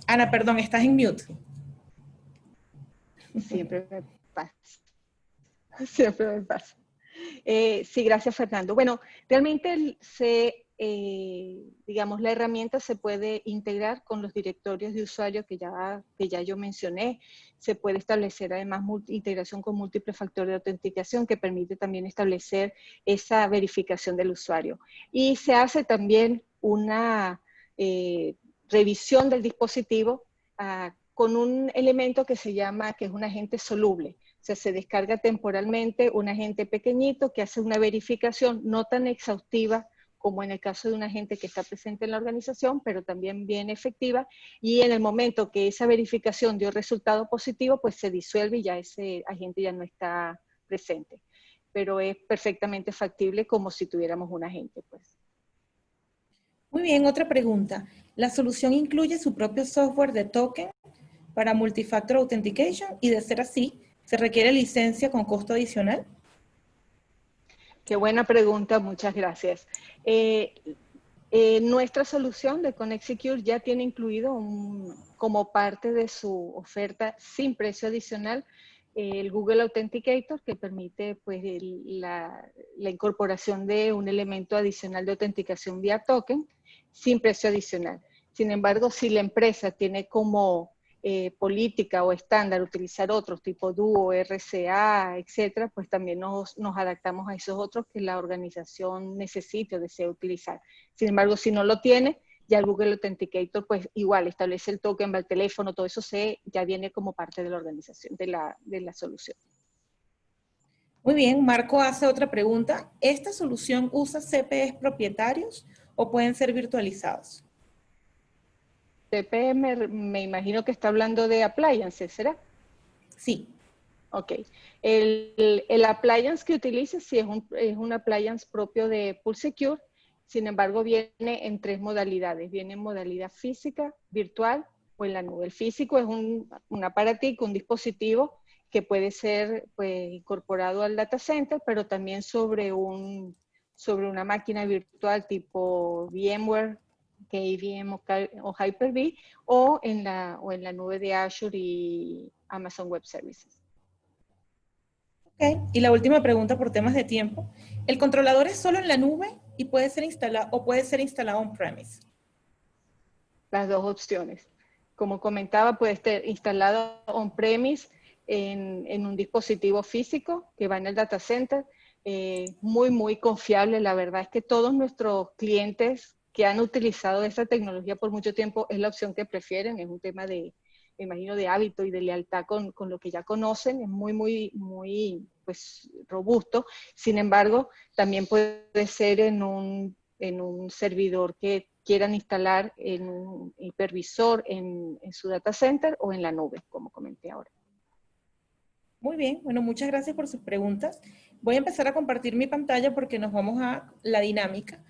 Ana, perdón, estás en mute. Siempre me pasa. Siempre me pasa. Sí, gracias, Fernando. Bueno, realmente digamos, la herramienta se puede integrar con los directorios de usuario que ya yo mencioné. Se puede establecer además integración con múltiples factores de autenticación que permite también establecer esa verificación del usuario. Y se hace también una revisión del dispositivo con un elemento que que es un agente soluble. O sea, se descarga temporalmente un agente pequeñito que hace una verificación no tan exhaustiva como en el caso de un agente que está presente en la organización, pero también bien efectiva, y en el momento que esa verificación dio resultado positivo, pues se disuelve y ya ese agente ya no está presente. Pero es perfectamente factible como si tuviéramos un agente, pues. Muy bien, otra pregunta. ¿La solución incluye su propio software de token para Multifactor Authentication? Y de ser así, ¿se requiere licencia con costo adicional? Qué buena pregunta, muchas gracias. Nuestra solución de Connect Secure ya tiene incluido como parte de su oferta sin precio adicional el Google Authenticator, que permite pues, la incorporación de un elemento adicional de autenticación vía token sin precio adicional. Sin embargo, si la empresa tiene como política o estándar utilizar otros tipo Duo, RCA, etcétera, pues también nos adaptamos a esos otros que la organización necesite o desee utilizar. Sin embargo, si no lo tiene, ya el Google Authenticator, pues igual establece el token, va al teléfono, todo eso ya viene como parte de la organización, de la solución. Muy bien, Marco hace otra pregunta. ¿Esta solución usa CPEs propietarios o pueden ser virtualizados? CPE me imagino que está hablando de appliances, ¿será? Sí. Ok. El appliance que utilice sí es un appliance propio de Pool Secure. Sin embargo, viene en tres modalidades. Viene en modalidad física, virtual o en la nube. El físico es un aparatico, un dispositivo que puede ser pues, incorporado al data center, pero también sobre una máquina virtual tipo VMware, KVM o Hyper-V, o en la nube de Azure y Amazon Web Services. Ok, y la última pregunta por temas de tiempo. ¿El controlador es solo en la nube y puede ser instalado on-premise? Las dos opciones. Como comentaba, puede estar instalado on-premise en un dispositivo físico que va en el data center. Muy, muy confiable. La verdad es que todos nuestros clientes que han utilizado esta tecnología por mucho tiempo es la opción que prefieren. Es un tema me imagino, de hábito y de lealtad con lo que ya conocen. Es muy, muy, muy pues, robusto. Sin embargo, también puede ser en un servidor que quieran instalar en un hipervisor en su data center o en la nube, como comenté ahora. Muy bien, bueno, muchas gracias por sus preguntas. Voy a empezar a compartir mi pantalla porque nos vamos a la dinámica,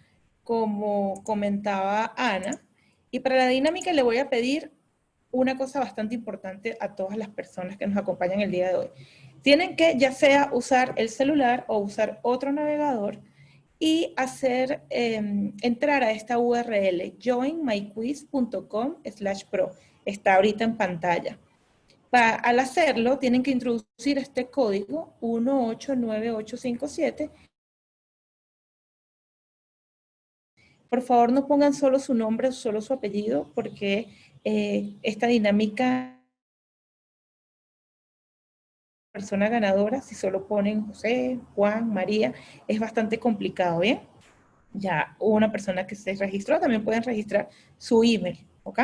como comentaba Ana. Y para la dinámica le voy a pedir una cosa bastante importante a todas las personas que nos acompañan el día de hoy. Tienen que ya sea usar el celular o usar otro navegador y entrar a esta URL, joinmyquiz.com/pro. Está ahorita en pantalla. Al hacerlo, tienen que introducir este código 189857. Por favor, no pongan solo su nombre o solo su apellido, porque esta dinámica persona ganadora, si solo ponen José, Juan, María, es bastante complicado, ¿bien? Ya una persona que se registró, también pueden registrar su email, ¿ok?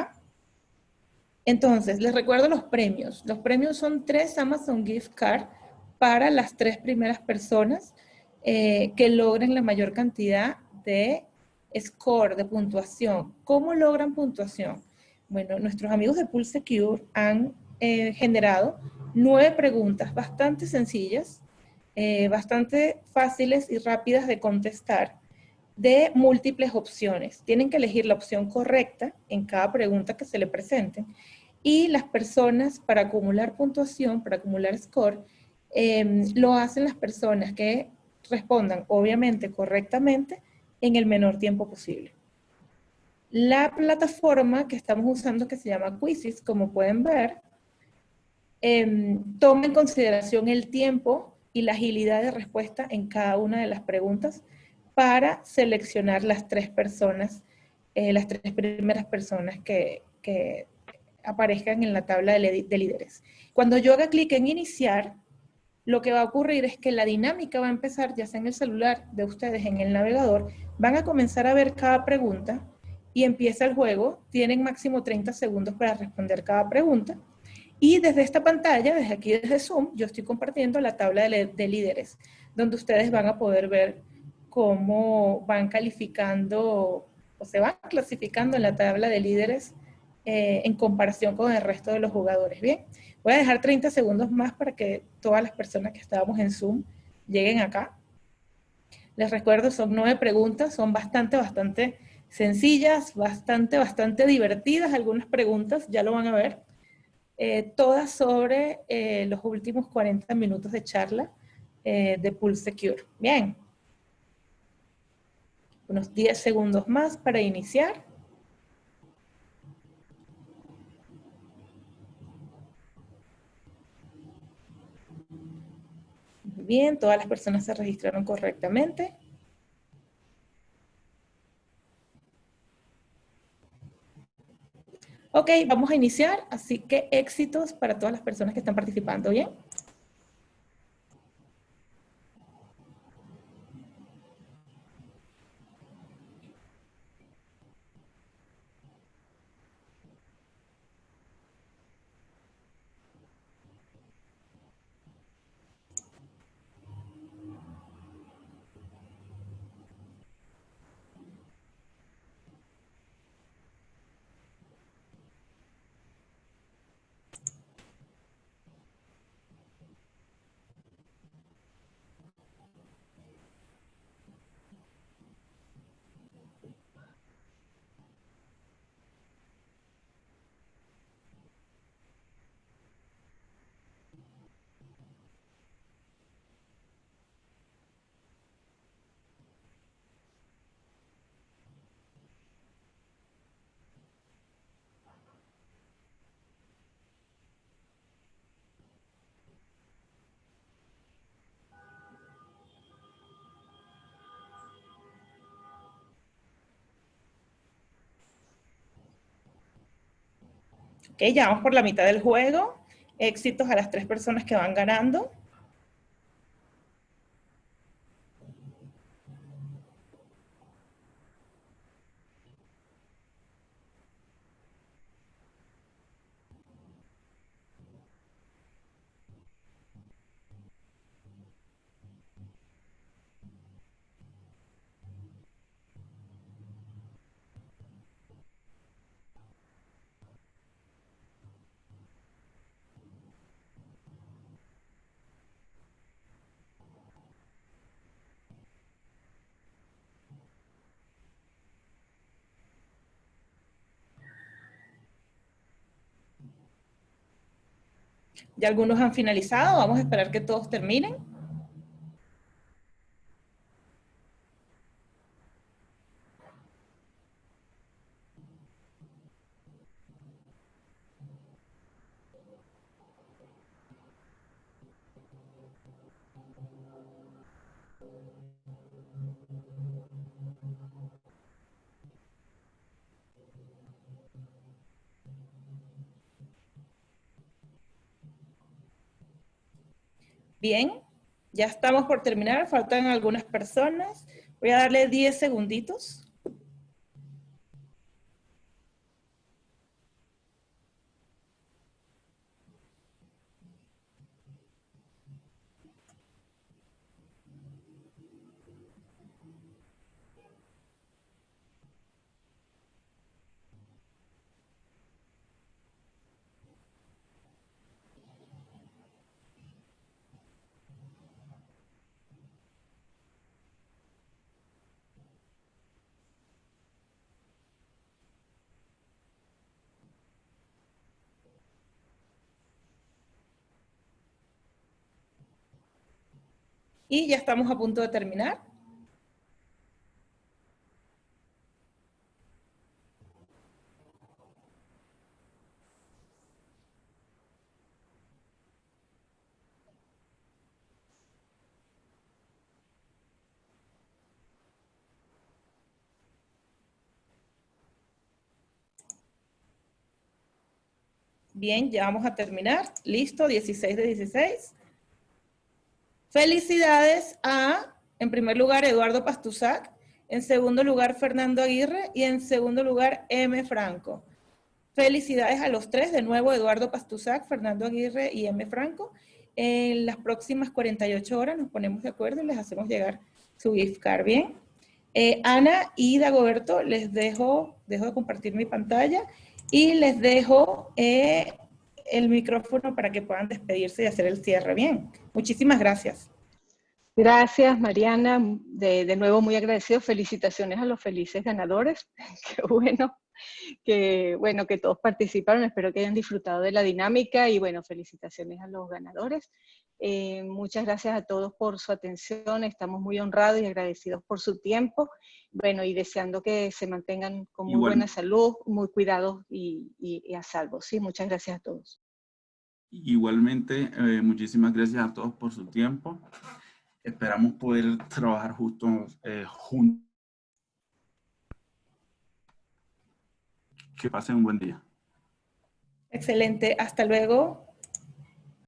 Entonces, les recuerdo los premios. Los premios son 3 Amazon Gift Card para las 3 primeras personas que logren la mayor cantidad de score, de puntuación. ¿Cómo logran puntuación? Bueno, nuestros amigos de PulseSecure han generado 9 preguntas bastante sencillas, bastante fáciles y rápidas de contestar, de múltiples opciones. Tienen que elegir la opción correcta en cada pregunta que se le presenten. Y las personas, para acumular puntuación, para acumular score, lo hacen las personas que respondan, obviamente, correctamente en el menor tiempo posible. La plataforma que estamos usando, que se llama Quizzes, como pueden ver, toma en consideración el tiempo y la agilidad de respuesta en cada una de las preguntas para seleccionar las 3 personas, las 3 primeras personas que aparezcan en la tabla de líderes. Cuando yo haga clic en iniciar, lo que va a ocurrir es que la dinámica va a empezar, ya sea en el celular de ustedes, en el navegador, van a comenzar a ver cada pregunta y empieza el juego. Tienen máximo 30 segundos para responder cada pregunta. Y desde esta pantalla, desde aquí, desde Zoom, yo estoy compartiendo la tabla de líderes, donde ustedes van a poder ver cómo van calificando o se van clasificando en la tabla de líderes en comparación con el resto de los jugadores. Bien, voy a dejar 30 segundos más para que todas las personas que estábamos en Zoom lleguen acá. Les recuerdo, son 9 preguntas, son bastante sencillas, bastante divertidas. Algunas preguntas, ya lo van a ver. Todas sobre los últimos 40 minutos de charla de PulseSecure. Bien. Unos 10 segundos más para iniciar. Bien, todas las personas se registraron correctamente. Ok, vamos a iniciar, así que éxitos para todas las personas que están participando, ¿bien? Ok, ya vamos por la mitad del juego. Éxitos a las 3 personas que van ganando. Ya algunos han finalizado, vamos a esperar que todos terminen. Bien, ya estamos por terminar, faltan algunas personas. Voy a darle 10 segunditos. Y ya estamos a punto de terminar. Bien, ya vamos a terminar. Listo, 16 de 16. Felicidades a, en primer lugar, Eduardo Pastusac, en segundo lugar, Fernando Aguirre y en segundo lugar, M. Franco. Felicidades a los tres, de nuevo, Eduardo Pastusac, Fernando Aguirre y M. Franco. En las próximas 48 horas nos ponemos de acuerdo y les hacemos llegar su gift card, ¿bien? Ana y Dagoberto, les dejo de compartir mi pantalla y les dejo el micrófono para que puedan despedirse y hacer el cierre. Bien, muchísimas gracias. Gracias, Mariana. De nuevo, muy agradecido. Felicitaciones a los felices ganadores. Qué bueno que todos participaron. Espero que hayan disfrutado de la dinámica y bueno, felicitaciones a los ganadores. Muchas gracias a todos por su atención. Estamos muy honrados y agradecidos por su tiempo. Bueno, y deseando que se mantengan con muy buena salud, muy cuidados y a salvo. Sí, muchas gracias a todos. Igualmente, muchísimas gracias a todos por su tiempo. Esperamos poder trabajar juntos. Que pasen un buen día. Excelente. Hasta luego.